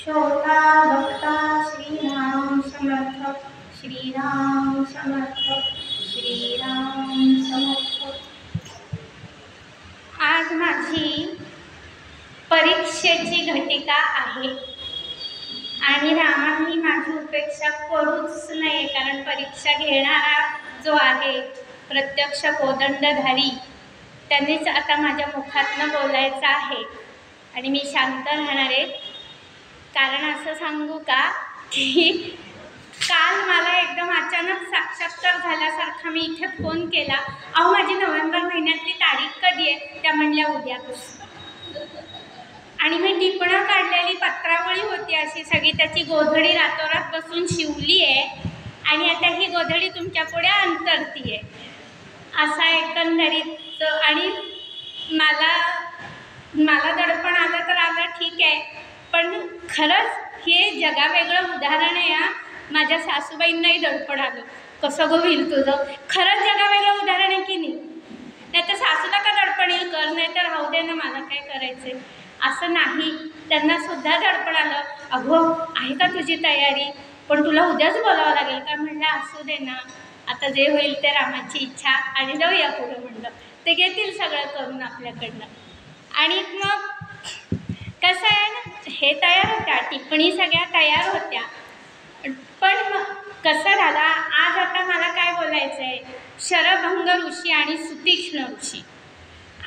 श्रोता भक्ता श्रीराम समर्थ, श्रीराम समर्थ, श्रीराम समर्थ। आज माझी परीक्षेची घटिका आहे आणि रामांनी माझी उपेक्षा करूच नये, कारण परीक्षा घेणारा जो आहे प्रत्यक्ष कोदंडधारी त्यांनीच आता माझ्या मुखातनं बोलायचं आहे आणि मी शांत राहणार आहे। कारण असं सांगू का की काल मला एकदम अचानक साक्षात्कार झाल्यासारखा मी इथे फोन केला, अहो माझी नोव्हेंबर महिन्यातली तारीख कधी आहे? त्या म्हणल्या उद्या। आणि मी टिपणं काढलेली पत्रावळी होती अशी सगळी, त्याची गोधडी रातोरात बसून शिवली आहे आणि आता ही गोधडी तुमच्या पुढे अंतरती आहे असा एकंदरीत। आणि मला दडपण आलं तर आलं, ठीक आहे, पण खरंच हे जगावेगळं उदाहरण आहे। माझ्या सासूबाईंनाही दडपण आलं, कसं गं होईल तुझं? खरंच जगावेगळं उदाहरण आहे की नाही तर सासूला का दडपण येईल, कर नाही तर राहू दे ना, मला काय करायचं असं नाही। त्यांना सुद्धा दडपण आलं, अगं आहे का तुझी तयारी, पण तुला उद्याच बोलावं लागेल का? म्हणलं असू दे ना, आता जे होईल ते रामाची इच्छा आणि जाऊया पुढं। म्हणलं ते घेतील सगळं करून आपल्याकडनं। आणि मग कसं आहे ना, हे तयार होत्या, टिप्पणी सगळ्या तयार होत्या, पण कसं झालं आज आता मला काय बोलायचं आहे, शरभंग ऋषी आणि सुतीक्ष्ण ऋषी।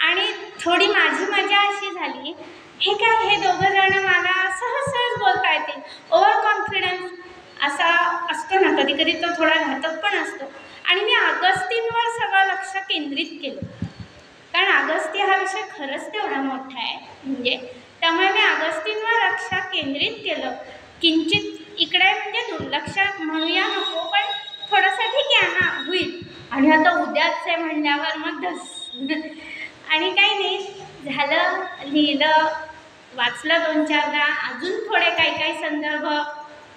आणि थोडी माझी मजा अशी झाली, हे काय हे दोघं जण मला सहज सहज बोलता येतील, ओव्हर कॉन्फिडन्स असा असतो ना कधी कधी, तो थोडा घातक पण असतो। आणि मी अगस्तींवर सगळं लक्ष केंद्रित केलं, कारण अगस्ती हा विषय खरंच तेवढा मोठा आहे म्हणजे, त्यामुळे मी अगस्तींवर लक्ष केंद्रित केलं। किंचित इकडे म्हणजे दुर्लक्ष म्हणूया नको, पण थोडंसं ठीक आहे ना, होईल। आणि आता उद्याच आहे म्हणल्यावर मग आणि काही नाही झालं, लिहिलं वाचलं 2-4दा, अजून थोडे काही संदर्भ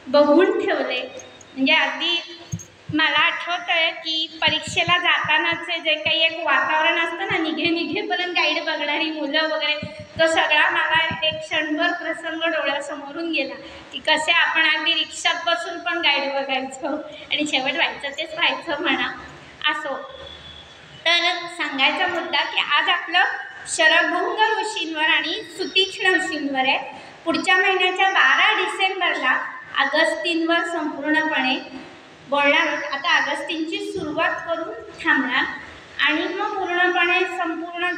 बघून ठेवले। म्हणजे अगदी मला आठवतं आहे की परीक्षेला जातानाचे जे काही एक वातावरण असतं ना, निघेपर्यंत गाईड बघणारी मुलं वगैरे, तो सगळा मला एक क्षणभर प्रसंग डोळ्यासमोरून गेला की कसे आपण अगदी रिक्षात बसून पण गाईड बघायचो आणि शेवट व्हायचं तेच व्हायचं म्हणा। असो, तर सांगायचा मुद्दा की आज आपलं शरभंग ऋषींवर आणि सुतीक्ष्ण ऋषींवर आहे। पुढच्या महिन्याच्या 12 डिसेंबरला अगस्तींवर संपूर्णपणे बोलणार आहोत। आता अगस्तींची सुरुवात करून थांबणार आणि मग पूर्णपणे संपूर्ण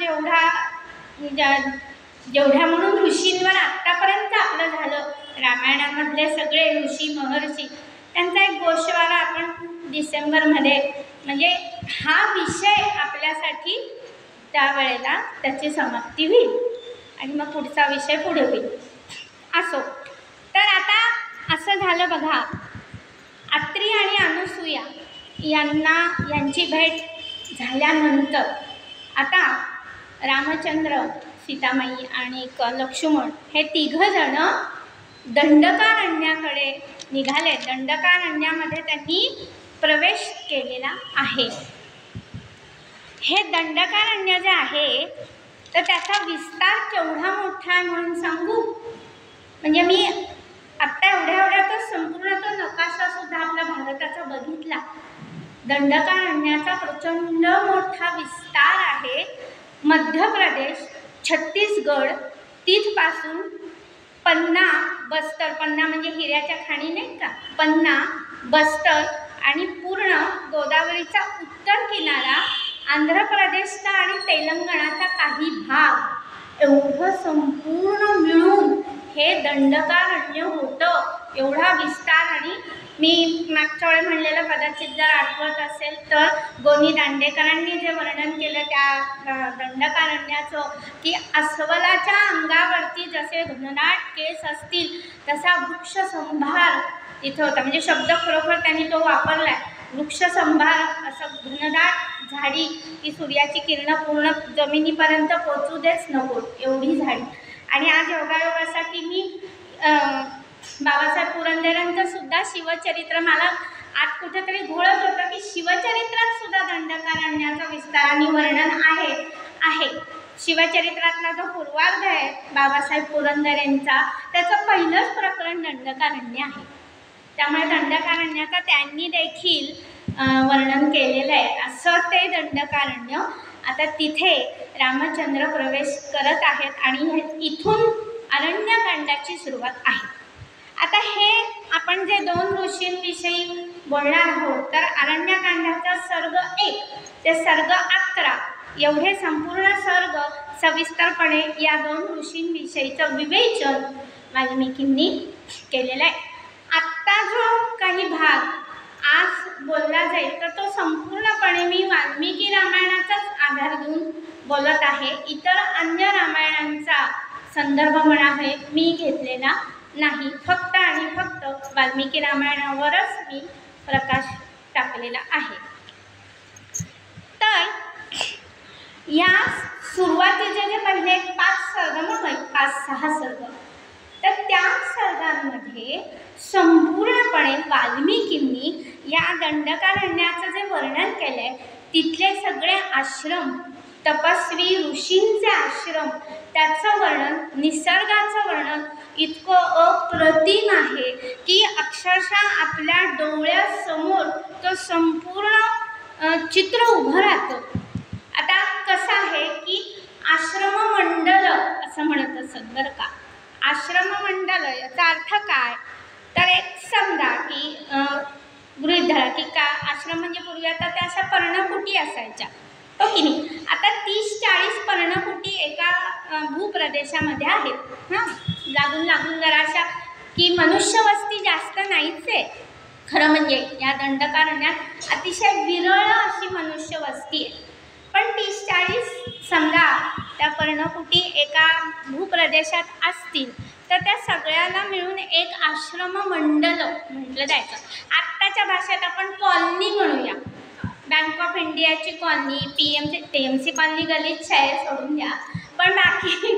जेवढ्या म्हणून ऋषींवर आत्तापर्यंत आपलं झालं, रामायणामधले सगळे ऋषी महर्षी, त्यांचा एक गोषवारा आपण डिसेंबरमध्ये, म्हणजे हा विषय आपल्यासाठी त्यावेळेला त्याची समाप्ती होईल आणि मग पुढचा विषय पुढे होईल। असो, तर आता असं झालं बघा, अत्री आणि अनुसूया यांची भेट झाल्यानंतर आता रामचंद्र, सीतामाई आणि लक्ष्मण हे तिघंजण दंडकारण्याकडे निघाले। दंडकारण्यामध्ये त्यांनी प्रवेश केलेला आहे। हे दंडकारण्य जे आहे तर त्याचा विस्तार केवढा मोठा आहे म्हणून सांगू, म्हणजे मी आत्ता एवढ्यातच संपूर्ण तो नकाशा सुद्धा आपल्या भारताचा बघितला। दंडकारण्याचा प्रचंड मोठा विस्तार आहे। मध्य प्रदेश, छत्तीसगड, तिथपासून पन्ना, बस्तर, पन्ना म्हणजे हिऱ्याच्या खाणी नाही का, पन्ना, बस्तर आणि पूर्ण गोदावरीचा उत्तर किनारा, आंध्र प्रदेशचा आणि तेलंगणाचा काही भाग, एवढं संपूर्ण मिळून हे दंडकारण्य होतं। एवढा विस्तार। आणि मी मागच्या वेळी म्हणलेलं कदाचित जर आठवत असेल तर गोनी दांडेकरांनी जे वर्णन केलं त्या दंडकारण्याचं, की अस्वलाच्या अंगावरती जसे घनदाट केस असतील तसा वृक्षसंभार तिथं होता। म्हणजे शब्द खरोखर त्यांनी तो वापरला आहे, वृक्षसंभार, असं घनदाट झाडी, ती सूर्याची किरणं पूर्ण जमिनीपर्यंत पोचू देच नको एवढी झाडी। आणि आज योगायोग असा की मी बाबासाहेब पुरंदरेंचं सुद्धा शिवचरित्र मला आत कुठेतरी घोळत होतं की शिवचरित्रात सुद्धा दंडकारण्याचं विस्ताराने वर्णन आहे। शिवचरित्रातला जो पूर्वार्ध आहे बाबासाहेब पुरंदर यांचा, त्याचं पहिलंच प्रकरण दंडकारण्य आहे. त्यामुळे दंडकारण्याचं त्यांनी देखील वर्णन केलेलं आहे. असं ते दंडकारण्य. आता तिथे रामचंद्र प्रवेश करत आहेत आणि इथून अरण्यकांडाची सुरुवात आहे. आता हे आपण जे 2 ऋषींविषयी बोलणार आहोत, तर अरण्यकांडाचा सर्ग 1 ते सर्ग 11 एवढे संपूर्ण सर्ग सविस्तरपणे या 2 ऋषींविषयीचं विवेचन वाल्मिकींनी केलेलं आहे. आत्ता जो काही भाग आज बोलला जाईल तर तो संपूर्णपणे मी वाल्मिकी रामायणाचाच आधार घेऊन बोलत आहे. इतर अन्य रामायणांचा संदर्भ म्हणावे मी घेतलेला नाही. फक्त आणि फक्त वाल्मिकी रामायणावरच मी प्रकाश टाकलेला आहे. तर या सुरुवातीचे जे पहिले 5 सर्ग म्हणून 5-6 सर्ग, तर त्या सर्गांमध्ये संपूर्णपणे वाल्मिकींनी या दंडकारण्याचं जे वर्णन केलं आहे, तिथले सगळे आश्रम, तपस्वी ऋषींचे आश्रम, त्याचं वर्णन, निसर्गाचं वर्णन इतकं अप्रतिम आहे की अक्षरशः आपल्या डोळ्यासमोर तो संपूर्ण चित्र उभं राहतं. आता कसं आहे की आश्रममंडल असं म्हणत असत बरं का. आश्रममंडल याचा अर्थ काय, तर एक समजा की गृहीत धरा की का आश्रम म्हणजे पूर्वी आता त्या अशा पर्णकुटी असायच्या, हो की नाही. आता 30-40 पर्णकुटी एका भूप्रदेशामध्ये आहेत. लागून जराशा की मनुष्यवस्ती जास्त नाहीच आहे खरं म्हणजे. या दंडकारण्यात अतिशय विरळ अशी मनुष्यवस्ती आहे. पण 30-40 समजा त्या पर्णकुटी एका भूप्रदेशात असतील तर त्या सगळ्याला मिळून एक आश्रममंडल म्हटलं जायचं. आत्ताच्या भाषेत आपण कॉलनी म्हणूया. बँक ऑफ इंडियाची कॉलनी, TMC कॉलनी गलिच्छ आहे, सोडून द्या. पण बाकी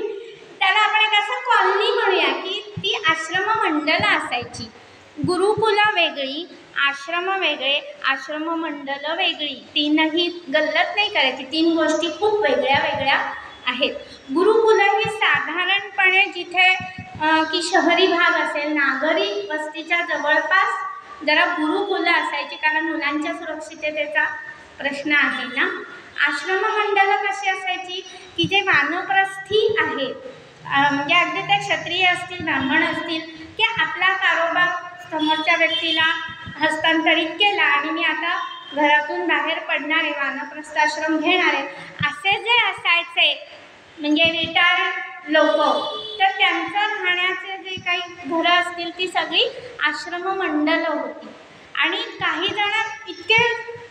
त्याला आपण एक असं कॉलनी म्हणूया की ती आश्रममंडलं असायची. गुरुकुलं वेगळी, आश्रम वेगळे, आश्रममंडलं वेगळी. तीनही गल्लत नाही करायची. 3 गोष्टी खूप वेगळ्या वेगळ्या आहेत. गुरुकुलं ही साधारणपणे जिथे की शहरी भाग असेल, नागरी वस्तीच्या जवळपास जरा गुरुकुलं असायची, कारण मुलांच्या सुरक्षिततेचा प्रश्न आहे ना. आश्रममंडलं कशी असायची की जे वानप्रस्थी आहेत, म्हणजे अगदी ते क्षत्रिय असतील, ब्राह्मण असतील, की आपला कारोबार समोरच्या व्यक्तीला हस्तांतरित केला आणि मी आता घरातून बाहेर पडणारे, वानप्रस्थाश्रम घेणारे असे जे असायचे म्हणजे रिटायर्ड लोक, तर त्यांचं राहण्याचे जे काही घरं असतील ती सगळी आश्रममंडलं होती. आणि काही जण इतके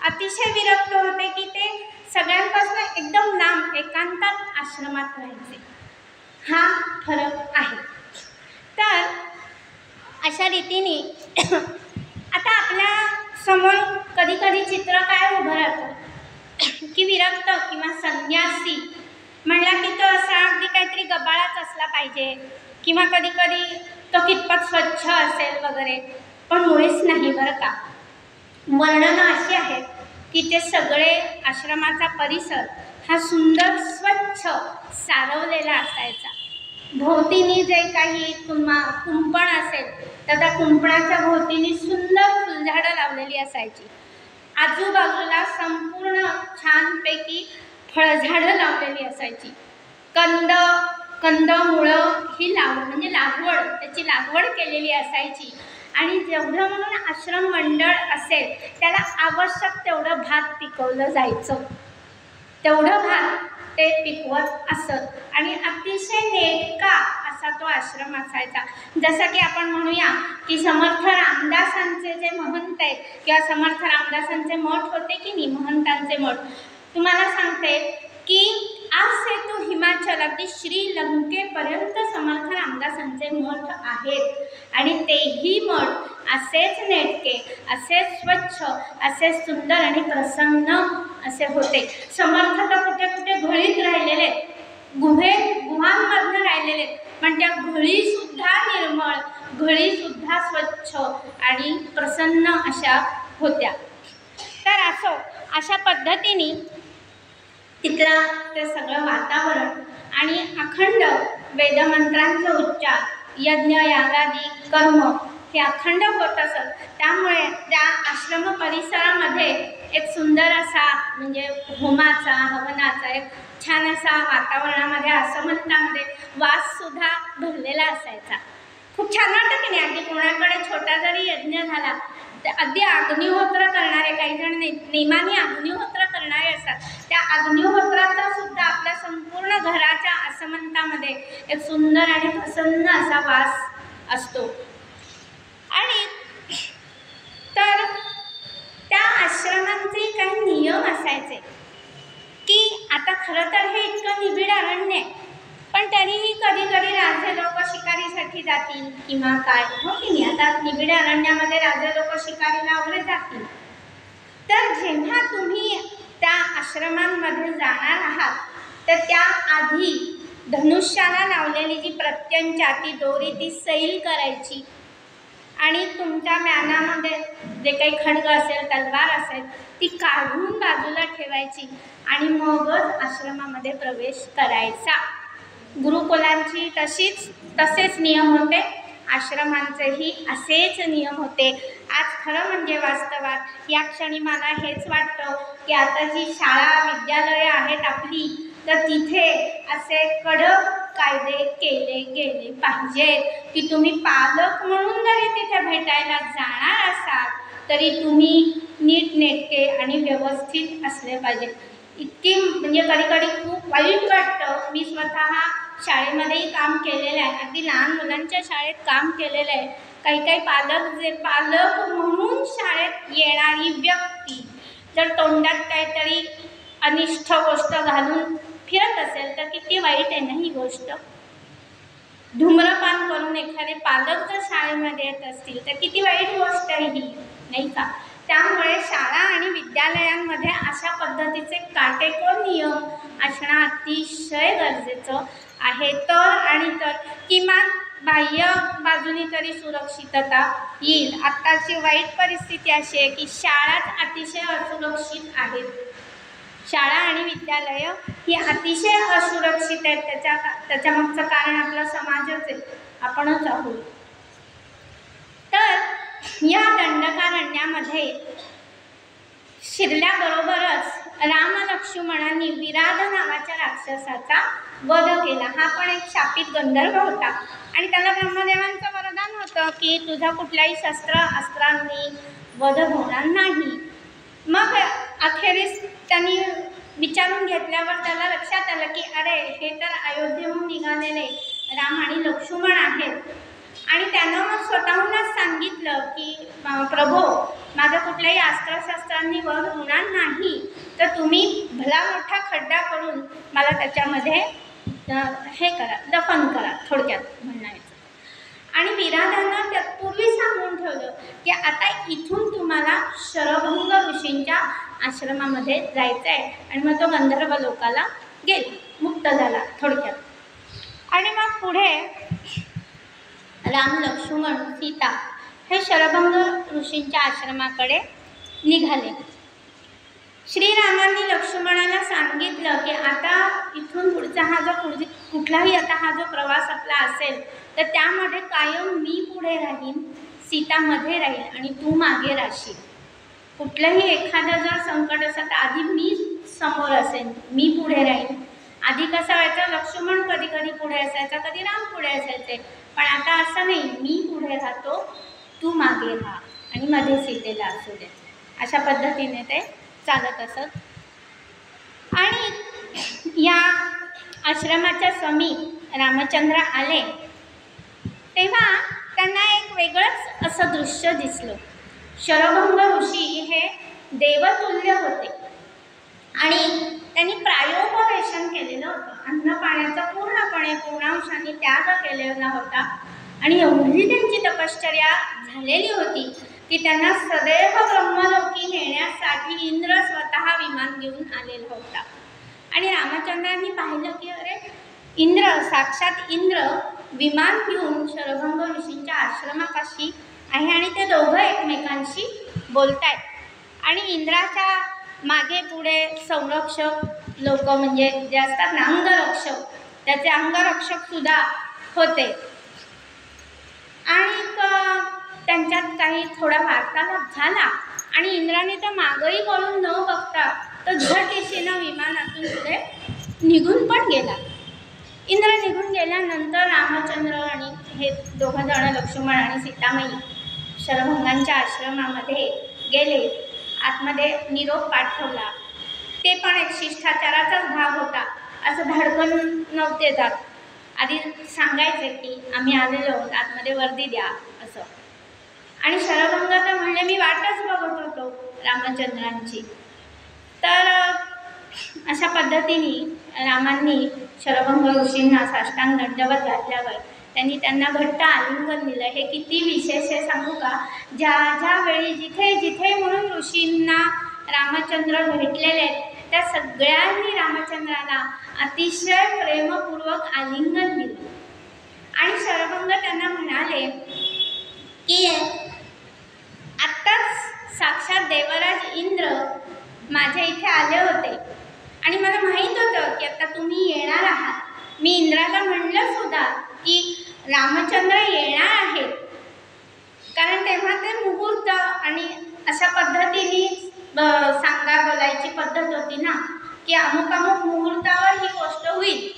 अतिशय विरक्त होते की ते सगळ्यांपासून एकदम लांब एकांतात आश्रमात राहायचे. हा फरक आहे. तर अशा रीतीने आता आपल्या समोर कधी कधी चित्र काय उभं राहतं की विरक्त किंवा संन्यासी म्हणला की तो असा अगदी काहीतरी गबाळाच असला पाहिजे, किंवा कधी कधी तो कितपत स्वच्छ असेल वगैरे. पण मुळीच नाही बरं का. वर्णनं अशी आहेत की ते सगळे आश्रमाचा परिसर हा सुंदर स्वच्छ सारवलेला असायचा. भोवतीने जे काही कुंपण असेल तर त्या कुंपणाच्या भोवतीने सुंदर फुलझाडं लावलेली असायची. आजूबाजूला संपूर्ण छानपैकी फळझाडं लावलेली असायची. कंदमुळं ही म्हणजे लागवड, त्याची लागवड केलेली असायची. आणि जेवढं म्हणून आश्रम मंडळ असेल त्याला आवश्यक तेवढं भात पिकवलं जायचं, तेवढं भात ते पिकवत असत. आणि अतिशय नेटका असा तो आश्रम असायचा. जसं की आपण म्हणूया की समर्थ रामदासांचे जे महंत आहेत किंवा समर्थ रामदासांचे मठ होते की नाही, महंतांचे मठ, तुम्हाला सांगते की आज से तो हिमाचल अगदी श्रीलंकेपर्यंत समर्थ रामदासांचे मठ आहेत. आणि तेही मठ असेच नेटके, असेच स्वच्छ, असेच सुंदर आणि प्रसन्न असे होते. समर्थ तर कुठे कुठे घळीत राहिलेले, गुहांमधनं राहिलेले, पण त्या घळीसुद्धा निर्मळ, घळीसुद्धा स्वच्छ आणि प्रसन्न अशा होत्या. तर अशा पद्धतीने तिथलं ते सगळं वातावरण आणि अखंड वेदमंत्रांचा उच्चार, यज्ञ यागादी कर्म हे अखंड होत असत. त्यामुळे त्या आश्रम परिसरामध्ये एक सुंदर असा म्हणजे होमाचा हवनाचा एक छान असा वातावरणामध्ये आसमंतामध्ये वाससुद्धा भरलेला असायचा. खूप छान वाटतं की नाही. अगदी कोणाकडे छोटा जरी यज्ञ झाला तर अगदी अग्निहोत्र करणारे काही जण नेमाने अग्निहोत्र करणारे असतात. त्या अग्निहोत्राचा सुद्धा आपल्या संपूर्ण घराच्या आसमंतामध्ये एक सुंदर आणि प्रसन्न असा वास असतो. आणि तर त्या आश्रमांचे काही नियम असायचे की आता खरं तर हे इतकं निबिड अरण्य आहे, पण तरीही कधी कधी राजे लोक शिकारीसाठी जातील किंवा काय हो की नाही. आता निबिड अरण्यामध्ये राजे लोक शिकारीला वगैरे जातील. तर जेव्हा तुम्ही त्या आश्रमांमध्ये जाणार आहात तर त्याआधी धनुष्याला लावलेली जी प्रत्यंचा ती दोरी ती सैल करायची आणि तुमच्या म्यानामध्ये जे काही खड्ग असेल तलवार असेल ती काढून बाजूला ठेवायची आणि मगच आश्रमामध्ये प्रवेश करायचा. गुरुकुलांची तसेच नियम होते, आश्रमांचेही असेच नियम होते. आज खरं म्हणजे वास्तवात या क्षणी मला हेच वाटतं की आता जी शाळा विद्यालये आहेत आपली तर तिथे असे कडक कायदे केले गेले पाहिजेत की तुम्ही पालक म्हणून जरी तिथे भेटायला जाणार असाल तरी तुम्ही नीटनेटके आणि व्यवस्थित असले पाहिजे. इतकी म्हणजे कधी खूप वाईट वाटतं. मी स्वतः शाळेमध्येही काम केलेलं आहे, अगदी लहान मुलांच्या शाळेत काम केलेलं आहे. काही पालक म्हणून शाळेत येणारी व्यक्ती जर तोंडात काहीतरी अनिष्ट गोष्ट घालून फिरत असेल तर किती वाईट आहे ना ही गोष्ट. धूम्रपान करून एखादे पालक जर शाळेमध्ये येत असतील तर किती वाईट गोष्ट आहे ही, नाही का. त्यामुळे शाळा आणि विद्यालयांमध्ये अशा पद्धतीचे काटेकोर नियम असणं अतिशय गरजेचं आहे. तर किमान बाह्य बाजूने तरी सुरक्षितता येईल. आत्ताची वाईट परिस्थिती अशी आहे की शाळाच अतिशय असुरक्षित आहेत. शाळा आणि विद्यालय ही अतिशय असुरक्षित आहेत. त्याच्यामागचं कारण आपला समाजच आहे, आपणच आहोत. तर या दंडकारण्यामध्ये शिरल्याबरोबरच राम लक्ष्मणांनी विराध नावाच्या राक्षसाचा वध केला. हा पण एक शापित गंधर्व होता आणि त्याला ब्रह्मदेवांचं वरदान होतं की तुझा कुठल्याही अस्त्रांनी वध होणार नाही. मग अखेरीस त्यांनी विचारून घेतल्यावर त्याला लक्षात आलं की अरे हे तर अयोध्येहून निघालेले राम आणि लक्ष्मण आहेत. आणि त्यानं मग स्वतःहूनच सांगितलं की प्रभो माझा कुठल्याही अस्त्रशस्त्रांनी वध होणार नाही, तर तुम्ही भला मोठा खड्डा करून मला त्याच्यामध्ये हे करा, दफन करा, थोडक्यात म्हणायचं. आणि विराधानं तत्पूर्वी सांगून ठेवलं की आता इथून तुम्हाला शरभंग ऋषींच्या आश्रमामध्ये जायचं आहे. आणि मग तो गंधर्व लोकाला गेला, मुक्त झाला थोडक्यात. आणि मग पुढे राम लक्ष्मण सीता हे शरभंग ऋषींच्या आश्रमाकडे निघाले. श्रीरामांनी लक्ष्मणाला सांगितलं की आता इथून पुढचा हा जो कुठलाही आता हा जो प्रवास आपला असेल तर त्यामध्ये कायम मी पुढे राहीन, सीता मध्ये राहील आणि तू मागे राहशील. कुठलंही एखादं जर संकट असेल तर आधी मी समोर असेन, मी पुढे राहीन. आधी कसं व्हायचं, लक्ष्मण कधी कधी पुढे असायचा, कधी राम पुढे असायचे. पण आता असं नाही, मी पुढे राहतो, तू मागे राहा आणि मध्ये सीतेला असू दे. अशा पद्धतीने ते चालत असत. आणि या आश्रमाच्या समीप रामचंद्र आले तेव्हा त्यांना एक वेगळंच असं दृश्य दिसलं. शरभंग ऋषी हे देवतुल्य होते आणि त्यांनी प्रायोपवेशन केलेलं होतं. अन्न पाण्याचा पूर्णपणे पूर्णांशाने त्याग केलेला होता आणि एवढी त्यांची तपश्चर्या झालेली होती की त्यांना सदैव ब्रह्मलोकी नेण्यासाठी इंद्र स्वतः विमान घेऊन आलेला होता. आणि रामचंद्रांनी पाहिलं की अरे इंद्र, साक्षात इंद्र विमान घेऊन शरभंग ऋषींच्या आश्रमापाशी आहे आणि ते दोघं एकमेकांशी बोलतायत. आणि इंद्राच्या मागे पुढे संरक्षक लोक म्हणजे जे असतात ना अंगरक्षक, त्या त्याचे अंगरक्षक सुद्धा होते. आणि त्यांच्यात काही थोडा वार्तालाप झाला आणि इंद्राने तर मागही वळून न बघता तर झटदिशेनं विमानातून पुढे निघून पण गेला. इंद्र निघून गेल्यानंतर रामचंद्र आणि हे दोघं जण लक्ष्मण आणि सीतामाई शरभंगांच्या आश्रमामध्ये गेले. आतमध्ये निरोप पाठवला. ते पण एक शिष्टाचाराचाच भाग होता. असं धडकन नव्हते जात. आधी सांगायचे की आम्ही आलेलो आहोत, आतमध्ये वर्दी द्या असं. आणि शरभंग तर म्हणले मी वाटच बघत होतो रामचंद्रांची. तर अशा पद्धतीने रामांनी शरभंग ऋषींना साष्टांग दंडवत घातल्यावर त्यांनी त्यांना घट्ट आलिंगन दिलं. हे किती विशेष आहे सांगू का? ज्या वेळी जिथे जिथे म्हणून ऋषींना रामचंद्र भेटलेले आहेत त्या सगळ्यांनी रामचंद्राला अतिशय प्रेमपूर्वक आलिंगन दिलं. आणि शरभंग त्यांना म्हणाले की आत्ताच साक्षात देवराज इंद्र माझ्या इथे आले होते आणि मला माहीत होतं की आता तुम्ही येणार आहात. मी इंद्राला म्हणलं सुद्धा की रामचंद्र येणार आहेत, कारण तेव्हा ते मुहूर्त आणि अशा पद्धतीने सांगा बोलायची पद्धत होती ना की अमुक अमुक मुहूर्तावर ही गोष्ट होईल.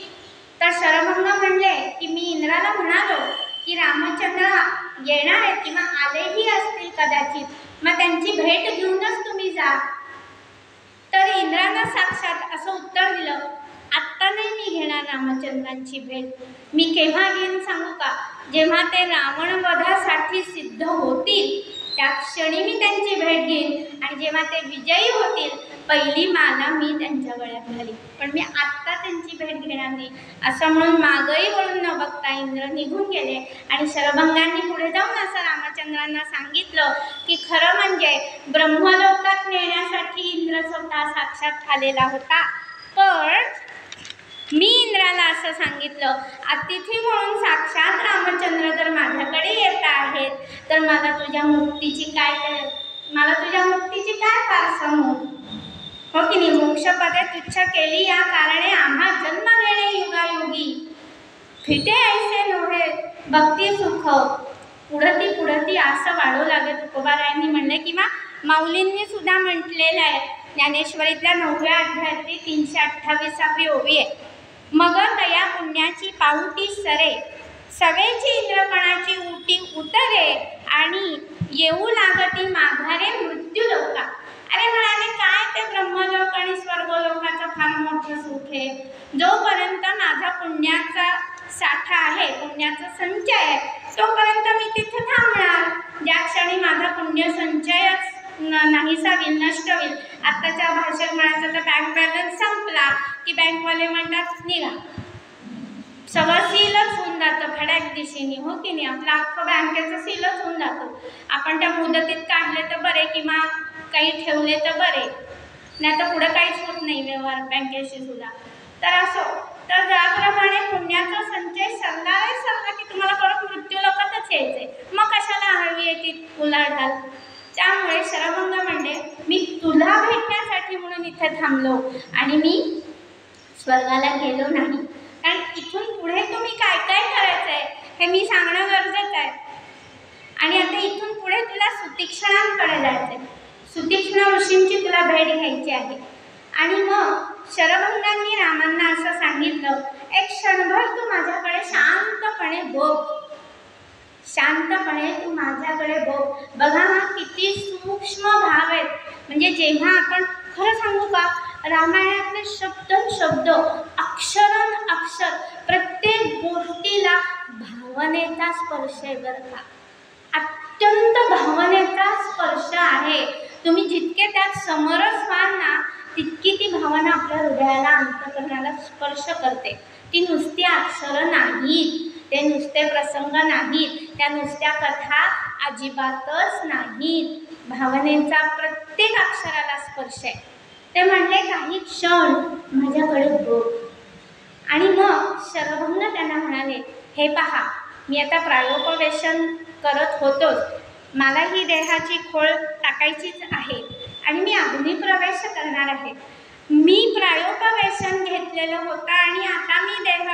तर शरभंग म्हणले की मी इंद्राला म्हणालो की रामचंद्र येणार आहेत किंवा आलेही असतील कदाचित, मग त्यांची भेट घेऊनच तुम्ही जा. तर इंद्रानं साक्षात असं उत्तर दिलं, आत्ता नाही मी घेणार रामचंद्रांची भेट. मी केव्हा घेईन सांगू का? जेव्हा ते रावणवधासाठी सिद्ध होतील त्या क्षणी मी त्यांची भेट घेईन आणि जेव्हा ते विजयी होतील पहिली माला मी त्यांच्या गळ्यात घालीन, पण मी आत्ता त्यांची भेट घेणार नाही. असं म्हणून मागही वळून न बघता इंद्र निघून गेले. आणि शरभंगांनी पुढे जाऊन असं रामचंद्रांना सांगितलं की खरं म्हणजे ब्रह्मलोकात नेण्यासाठी इंद्र स्वतः साक्षात आलेला होता, पण मी इंद्राला असं सांगितलं अतिथी म्हणून साक्षात रामचंद्र जर माझ्याकडे येत आहेत तर मला तुझ्या मुक्तीची काय पारसमूल हो की नाही. मोक्षपदे तुच्छ केली या कारणे आम्हा जन्म घेणे युगायुगी फिटे ऐसे नव्हे भक्ती सुख पुढती असं वाढवू लागेल. तुकोबारायांनी म्हणलं किंवा माऊलींनी सुद्धा म्हटलेलं आहे ज्ञानेश्वरीतल्या 9व्या अध्यायातली 328वी ओवी आहे. मग तया पुण्याची पाऊटी सरे सवेची इंद्रपणाची उटी उतरे आणि येऊ लागती माघारे मृत्यू लोका. अरे म्हणाले काय ते ब्रह्मलोक आणि स्वर्गलोकाचं फार मोठं सुख आहे. जोपर्यंत माझा पुण्याचा साठा आहे, पुण्याचा संचय आहे, तोपर्यंत मी तिथे थांबणार. ज्या क्षणी माझा पुण्य संचयच नाहीसा होईल, नष्ट होईल. आत्ताच्या भाषेत म्हणायचं तर बँक बॅलन्स संपला की बँकवाले म्हणतात निघा, सगळं सीलच होऊन जातं खड्याक दिशेने हो की नाही. आपलं अख्खं बँकेचं सीलच होऊन जातं. आपण त्या मुदतीत काढले तर बरे किंवा काही ठेवले तर बरे, नाही तर पुढे काहीच होत नाही व्यवहार बँकेशी सुद्धा. तर असो, तर ज्याप्रमाणे पुण्याचा संचय सरला की तुम्हाला परत मृत्यू लोकातच यायचंय, मग कशाला हवी आहे ती उलाढाल. त्यामुळे शरभंग म्हणले मी तुला भेटण्यासाठी म्हणून इथे थांबलो आणि मी स्वर्गाला गेलो नाही, कारण इथून पुढे तुम्ही काय काय करायचं आहे हे मी सांगणं गरजेचं आहे. आणि आता इथून पुढे तुला सुतीक्षणांकडे जायचं आहे, सुतीक्षण ऋषींची तुला भेट घ्यायची आहे. आणि मग शरभंगांनी रामांना असं सांगितलं एक क्षणभर तू माझ्याकडे शांतपणे बघ, शांतपणे तू माझ्याकडे बघ. बघा ना किती सूक्ष्म भाव आहेत. म्हणजे जेव्हा आपण खरं सांगू का रामायणातले शब्द अक्षरन अक्षर प्रत्येक गोष्टीला भावनेचा स्पर्श आहे बरं का, अत्यंत भावनेचा स्पर्श आहे. तुम्ही जितके त्यात समरस व्हाल ना तितकी ती भावना आपल्या हृदयाला अंतःकरणाला स्पर्श करते. ती नुसती अक्षरं नाहीत, ते नुसते प्रसंग नाहीत, त्या नुसत्या कथा अजिबातच नाहीत. भावनेचा प्रत्येक अक्षराला स्पर्श आहे. ते म्हणले काही क्षण माझ्याकडे बघ. आणि मग शरभंग त्यांना म्हणाले हे पहा मी आता प्रायोपवेशन करत होतोच, मला ही देहाची खोळ टाकायचीच आहे आणि मी अग्निप्रवेश करणार आहे. मी प्रायोपवेशन घेतलेलं होतं आणि आता मी देह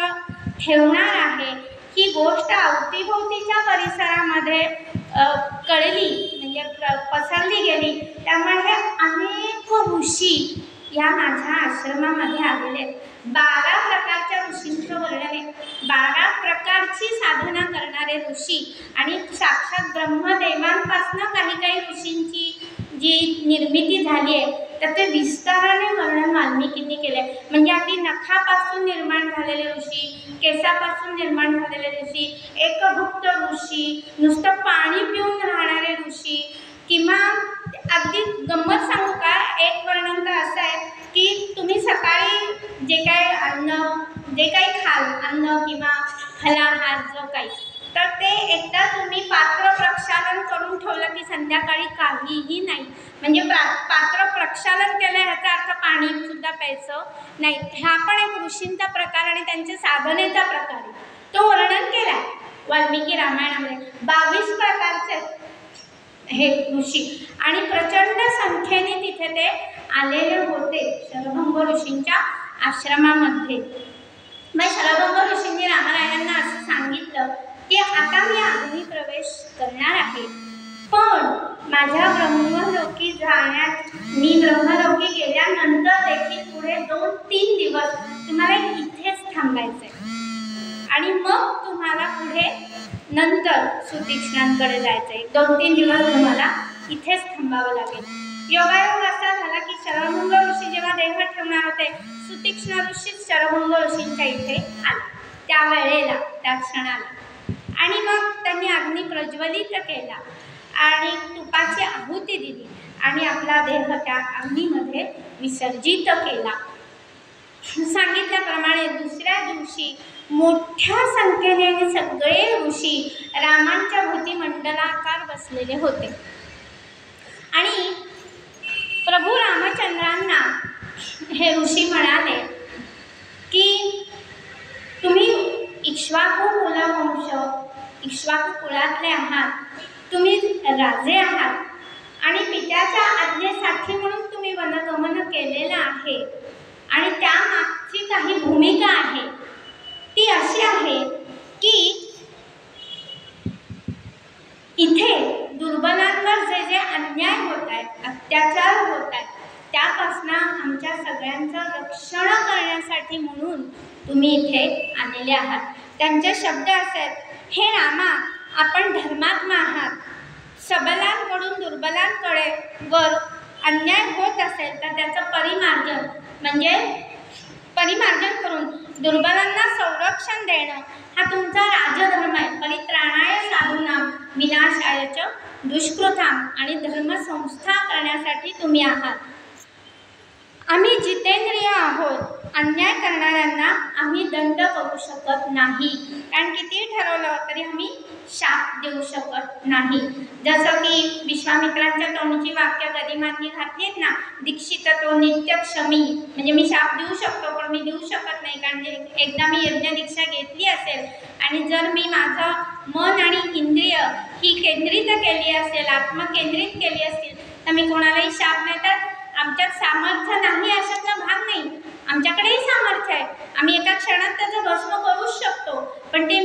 ठेवणार आहे ही गोष्ट अवतीभोवतीच्या परिसरामध्ये कळली, म्हणजे पसरली गेली. त्यामुळे अनेक ऋषी या माझ्या आश्रमामध्ये आलेले. 12 प्रकारच्या ऋषींचं वर्णन आहे. 12 प्रकारची साधना करणारे ऋषी आणि साक्षात ब्रह्मदेवांपासून काही ऋषींची जी निर्मिती झाली आहे तर ते विस्ताराने वर्णन वाल्मिकींनी केले. म्हणजे अगदी नखापासून निर्माण झालेले ऋषी, केसापासून निर्माण झालेले ऋषी, एकभुक्त ऋषी, नुसतं पाणी पिऊन राहणारे ऋषी, किंवा अगदी गंमत सांगू का, एक वर्णन तर असं आहे की तुम्ही सकाळी जे काही खाल अन्न किंवा फलाहार जो काही, तर ते एकदा तुम्ही पात्र प्रक्षालन करून ठेवलं की संध्याकाळी काहीही नाही. म्हणजे पात्र प्रक्षालन केलं ह्याचा अर्थ पाणी सुद्धा प्यायचं नाही. हा पण एक ऋषींचा प्रकार आणि त्यांच्या साधनेचा प्रकार आहे. तो वर्णन केला वाल्मिकी रामायणामध्ये. 22 प्रकारचे हे ऋषी आणि प्रचंड संख्येने तिथे ते आलेले होते शरभंग ऋषींच्या आश्रमामध्ये. मग शरभंग ऋषींनी रामरायांना असं सांगितलं की आता मी अग्नी प्रवेश करणार आहे, पण माझ्या ब्रह्मलोकी मी ब्रह्मलोकी गेल्यानंतर देखील पुढे 2-3 दिवस तुम्हाला इथेच थांबायचंय आणि मग तुम्हाला पुढे नंतर सुतीक्ष्णांकडे जायचंय. 2-3 दिवस तुम्हाला इथेच थांबावं लागेल. योगायोग असा झाला की शरभंग ऋषी जेव्हा देह ठेवणार होते, सुतीक्ष्ण ऋषीच शरभंग ऋषींच्या इथे आला त्या वेळेला, त्या क्षणाला. आणि मग त्यांनी अग्नी प्रज्वलित केला आणि तुपाची आहुती दिली आणि आपला देह त्या अग्नीमध्ये विसर्जित केला. सांगितल्याप्रमाणे दुसऱ्या दिवशी मोठ्या संख्येने सगळे ऋषी रामांच्या भोवती मंडलाकार बसलेले होते आणि प्रभू रामचंद्रांना हे ऋषी म्हणाले की तुम्ही इक्ष्वाकू कुलवंश, इक्ष्वाकू कुळातले आहात, तुम्ही राजे आहात आणि पित्याच्या आज्ञेसाठी म्हणून तुम्ही वनगमन केलेलं आहे आणि त्यामागची काही भूमिका आहे ती अशी आहे की इथे दुर्बलांवर जे जे अन्याय होत आहेत, अत्याचार होत आहेत, त्यापासून आमच्या सगळ्यांचं रक्षण करण्यासाठी म्हणून तुम्ही इथे आलेले आहात. त्यांचे शब्द असे आहेत, हे रामा, आपण धर्मात्मा आहात. सबलांकडून दुर्बलांकडे वर अन्याय होत असेल तर त्याचं परिमार्जन करून दुर्बलांना संरक्षण देणं हा तुमचा राजधर्म आहे. परित्राणाय साधूनां विनाशाय च दुष्कृतां, आणि धर्मसंस्था करण्यासाठी तुम्ही आहात. आम्ही जितेंद्रिय आहोत. अन्याय करणाऱ्यांना आम्ही दंड करू शकत नाही, कारण किती ठरवलं तरी आम्ही शाप देऊ शकत नाही. जसं की विश्वामित्रांच्या तोंडची वाक्य गरिमांनी घातली आहेत ना, दीक्षित तो नित्य क्षमी, म्हणजे मी शाप देऊ शकतो पण मी देऊ शकत नाही, कारण एकदा मी यज्ञ दीक्षा घेतली असेल आणि जर मी माझं मन आणि इंद्रिय ही केंद्रित केली असेल, आत्मकेंद्रित केली असतील, तर मी कोणालाही शाप नाही. तर आमच्यात सामर्थ्य नाही अशातला भाग नाही, आमच्याकडेही सामर्थ्य आहे. आम्ही एका क्षणात त्याचं भस्म करूच शकतो, पण ते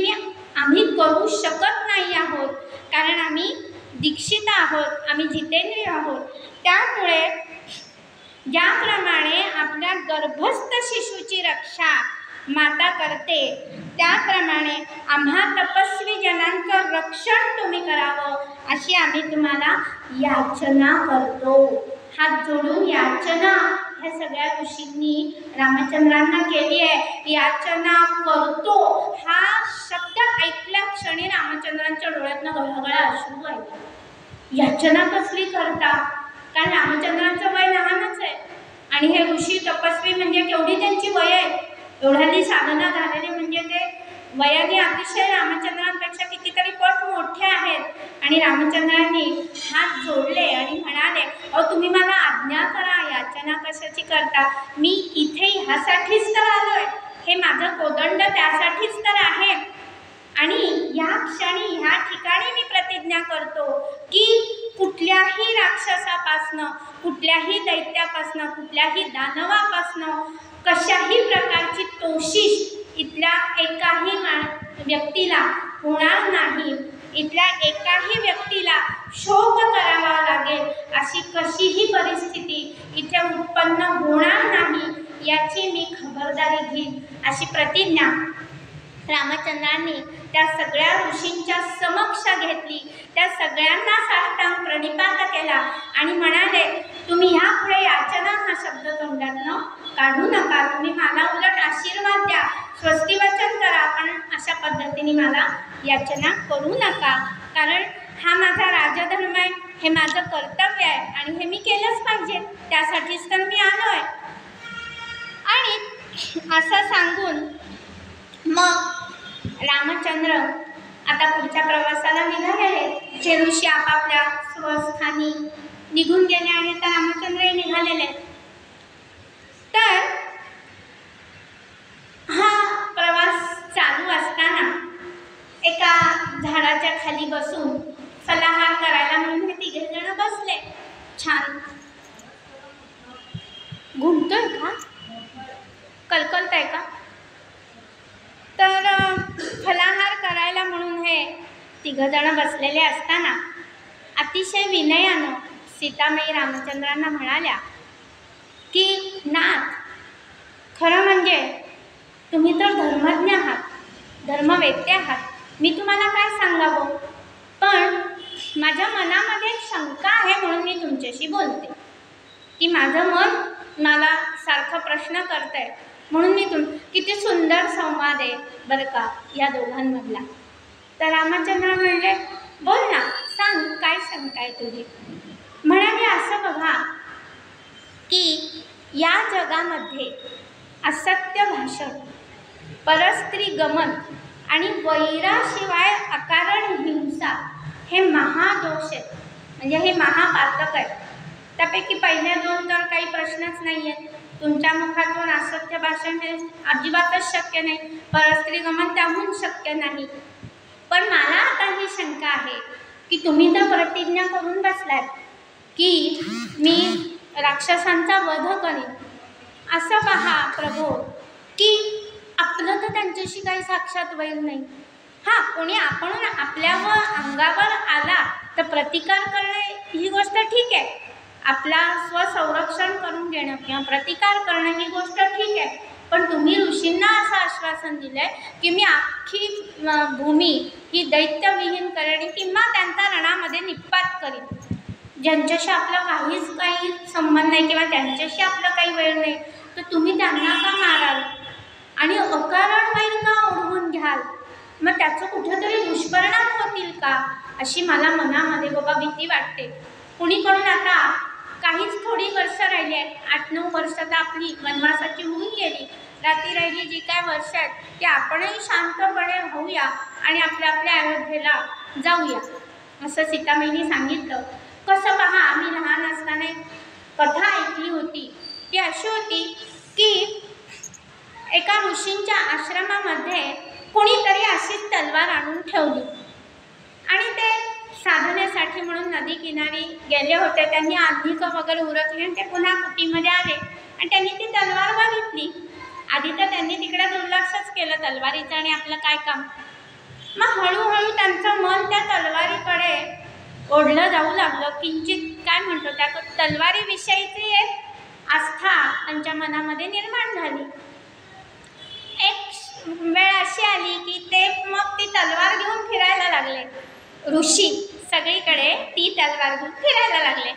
आम्ही करू शकत नाही आहोत, कारण आम्ही दीक्षित आहोत, आम्ही जितेंद्रिय आहोत. त्यामुळे ज्याप्रमाणे आपल्या गर्भस्थ शिशूची रक्षा माता करते, त्याप्रमाणे आम्हा तपस्वी जनांचं रक्षण तुम्ही करावं अशी आम्ही तुम्हाला याचना करतो. हात जोडून याचना ह्या सगळ्या ऋषींनी रामचंद्रांना केली आहे. याचना करतो हा शब्द ऐकल्या क्षणी रामचंद्रांच्या डोळ्यातनं गळगळा अश्रू आले. याचना कसली करता, कारण रामचंद्रांचं वय लहानच आहे आणि हे ऋषी तपस्वी म्हणजे केवढी त्यांची वय आहे, एवढ्याली साधना झालेली, म्हणजे ते वयाने अतिशय रामचंद्रांपेक्षा कितीतरी पट मोठे आहेत. आणि रामचंद्रांनी हात जोडले आणि म्हणाले, अहो तुम्ही मला आज्ञा करा, याचना कशाची करता, मी इथे ह्यासाठीच तर आलोय, हे माझं कोदंड त्यासाठीच तर आहे. आणि या क्षणी ह्या ठिकाणी मी प्रतिज्ञा करतो की कुठल्याही राक्षसापासनं, कुठल्याही दैत्यापासनं, कुठल्याही दानवापासनं कशाही प्रकारची तोशिष इथल्या एकाही व्यक्तीला होणार नाही, इथल्या एकाही व्यक्तीला शोक करावा लागेल अशी कशीही परिस्थिती इथे उत्पन्न होणार नाही याची मी खबरदारी घेईन, अशी प्रतिज्ञा रामचंद्रांनी त्या सगळ्या ऋषींच्या समक्ष घेतली. त्या सगळ्यांना साष्टांग प्रणिपात केला आणि म्हणाले, तुम्ही यापुढे याचना हा शब्द तोंडातनं काढू नका, तुम्ही मला उलट आशीर्वाद द्या, स्वस्तिवचन करा, पण अशा पद्धतीने मला याचना करू नका, कारण हा माझा राजधर्म आहे, हे माझं कर्तव्य आहे आणि हे मी केलंच पाहिजे, त्यासाठीच तर मी आलो आहे. आणि असं सांगून मग रामचंद्र आता पुढच्या प्रवासाला निघालेले. जे ऋषी आपापल्या स्वस्थानी निघून गेले आणि आता रामचंद्र निघालेले. तर हा प्रवास चालू असताना एका झाडाच्या खाली बसून फलाहार करायला म्हणून हे तिघे जण बसले. छान घुमतोय का, कलकलतंय का? तर फलाहार करायला म्हणून हे तिघजण बसलेले असताना अतिशय विनयानं सीतामाई रामचंद्रांना म्हणाल्या की नाथ, खरं म्हणजे तुम्ही तर धर्मज्ञ आहात, धर्मवेत्ते आहात, मी तुम्हाला काय सांगावं, पण माझ्या मनामध्ये शंका आहे म्हणून मी तुमच्याशी बोलते, की माझं मन मला सारखा प्रश्न करतंय म्हणून मी किती सुंदर संवाद आहे बरं का या दोघांमधला. तर रामचंद्र म्हणले, बोल ना, सांग काय शंका आहे तुझी. म्हणाले, असं बघा की या जगामध्ये असत्य भाषण, परस्त्री गमन आणि वैराशिवाय अकारण हिंसा हे महादोष आहेत, म्हणजे हे महापातक आहेत. त्यापैकी पहिल्या दोन तर काही प्रश्नच नाही आहेत. तुमच्या मुखातून असत्य भाषण हे अजिबातच शक्य नाही, परस्त्री गमन त्याहून शक्य नाही. पण मला आता ही शंका आहे की तुम्ही तर प्रतिज्ञा करून बसलात की मी राक्षसांचा वध करीन. असं पहा प्रभू की आपलं तर त्यांच्याशी काही साक्षात वैर नाही. हां, कोणी आपण आपल्यावर अंगावर आला तर प्रतिकार करणे ही गोष्ट ठीक आहे, आपला स्वसंरक्षण करून घेणं किंवा प्रतिकार करणं ही गोष्ट ठीक आहे. पण तुम्ही ऋषींना असं आश्वासन दिलं आहे की मी अख्खी भूमी ही दैत्यविहीन करेन किंवा त्यांचा रणामध्ये निपात करीन. ज्यांच्याशी आपलं काही संबंध नाही किंवा त्यांच्याशी आपलं काही वेळ नाही, तर तुम्ही त्यांना का माराल आणि अकारण वैर का ओढवून घ्याल? मग त्याचं कुठेतरी दुष्परिणाम होतील का, अशी मला मनामध्ये बाबा भीती वाटते. कुणीकडून आता काहीच थोडी वर्ष राहिली आहेत, 8-9 वर्ष तर आपली वनवासाची होऊन गेली. रात्री राहिली जी काय वर्ष आहेत ती आपणही शांतपणे राहूया आणि आपल्या अयोध्येला जाऊया, असं सीतामाईंनी सांगितलं. कसं पहा, आम्ही लहान असताना एक कथा ऐकली होती. ती अशी होती की एका ऋषींच्या आश्रमामध्ये कोणीतरी अशीच तलवार आणून ठेवली आणि ते साधनेसाठी म्हणून नदी किनारी गेले होते. त्यांनी आधीक वगैरे उरकली आणि ते पुन्हा कुटीमध्ये आले आणि त्यांनी ती तलवार बघितली. आधी तर त्यांनी तिकडे दुर्लक्षच केलं तलवारीचं आणि आपलं काय काम. मग हळूहळू त्यांचं मन त्या तलवारीकडे ओढलं जाऊ लागलं. किंचित काय म्हणतो त्या तलवारीविषयीची एक आस्था त्यांच्या मनामध्ये निर्माण झाली. एक वेळ अशी आली की ते मग ती तलवार घेऊन फिरायला लागले. ऋषी सगळीकडे ती तलवार घेऊन फिरायला लागले.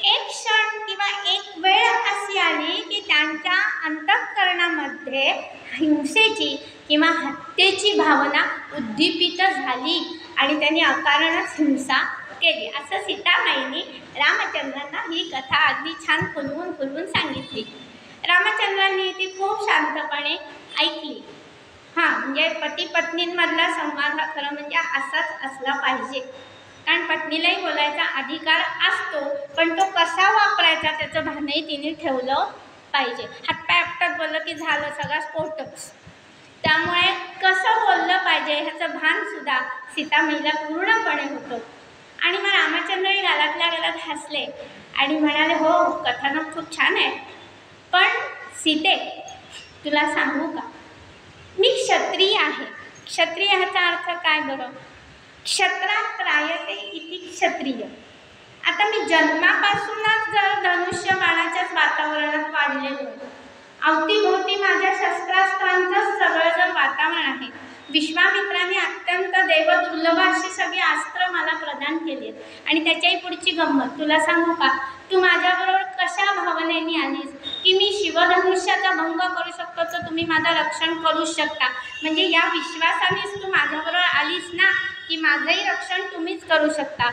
एक क्षण किंवा एक वेळ अशी आली की त्यांच्या अंतःकरणामध्ये हिंसेची किंवा हत्येची भावना उद्दीपित झाली आणि त्यांनी अकारणच हिंसा केली. असं सीतामाईंनी रामचंद्रांना ही कथा अगदी छान खुलवून सांगितली. रामचंद्रांनी ती खूप शांतपणे ऐकली. हां, म्हणजे पती पत्नींमधला संवाद हा खरं म्हणजे असाच असला पाहिजे, कारण पत्नीलाही बोलायचा अधिकार असतो, पण तो कसा वापरायचा त्याचं भानही तिने ठेवलं पाहिजे. हातपाय आपटत बोललं की झालं सगळा स्फोटच. त्यामुळे कसं बोललं पाहिजे ह्याचं भानसुद्धा सीतामाईला पूर्णपणे होतं. आणि मग रामचंद्रही गालातल्या गालात हसले आणि म्हणाले, हो कथानक खूप छान आहे, पण सीते तुला सांगू का, मी क्षत्रिय आहे. क्षत्रिय ह्याचा अर्थ काय बरं? क्षत्रात त्रायते इति क्षत्रिय. आता मी जन्मापासूनच जर धनुष्य बाणाच्याच वातावरणात वाढलेलो आहे, अवतीभोवती माझ्या शस्त्रास्त्रांचंच सगळं जर वातावरण आहे, विश्वामित्राने अत्यंत देवदुर्लभ अशी सगळी अस्त्र मला प्रदान केली आहेत. आणि त्याच्याही पुढची गंमत तुला सांगू का? तू माझ्याबरोबर कशा भावनेने आलीस की मी शिवधनुष्याचा भंग करू शकतो तर तुम्ही माझं रक्षण करूच शकता. म्हणजे या विश्वासानेच तू माझ्याबरोबर आलीस ना की माझंही रक्षण तुम्हीच करू शकता.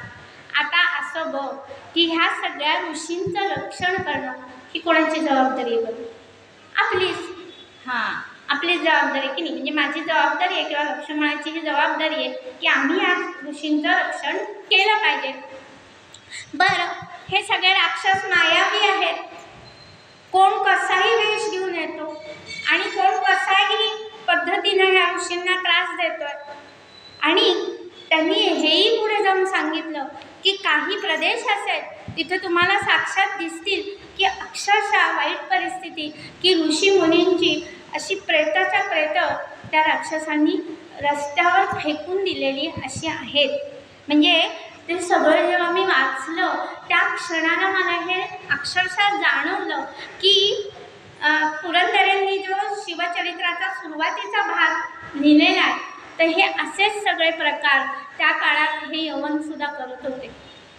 आता असं बघ की ह्या सगळ्या ऋषींचं रक्षण करणं ही कोणाची जबाबदारी आहे बघ? आपलीच. हां, आपलीच जबाबदारी की नाही? म्हणजे माझी जबाबदारी आहे किंवा लक्ष्मणाची ही जबाबदारी आहे की आम्ही या ऋषींचं रक्षण केलं पाहिजे. बरं, हे सगळे राक्षस मायावी आहेत. कोण कसाही वेश घेऊन येतो आणि कोण कसाही पद्धतीने या ऋषींना त्रास देतोय. आणि त्यांनी हेही पुढे जाऊन सांगितलं की काही प्रदेश असेल तिथे तुम्हाला साक्षात दिसतील की अक्षरशः वाईट परिस्थिती की ऋषी मुनींची अशी प्रेताच्या प्रेत त्या राक्षसांनी रस्त्यावर फेकून दिलेली अशी आहेत. म्हणजे ते सगळं जेव्हा मी वाचलं त्या क्षणाला मला हे अक्षरशः जाणवलं की पुरंदरेंनी जो शिवचरित्राचा सुरुवातीचा भाग लिहिलेला आहे तर हे असेच सगळे प्रकार त्या काळात हे यवनसुद्धा करत होते.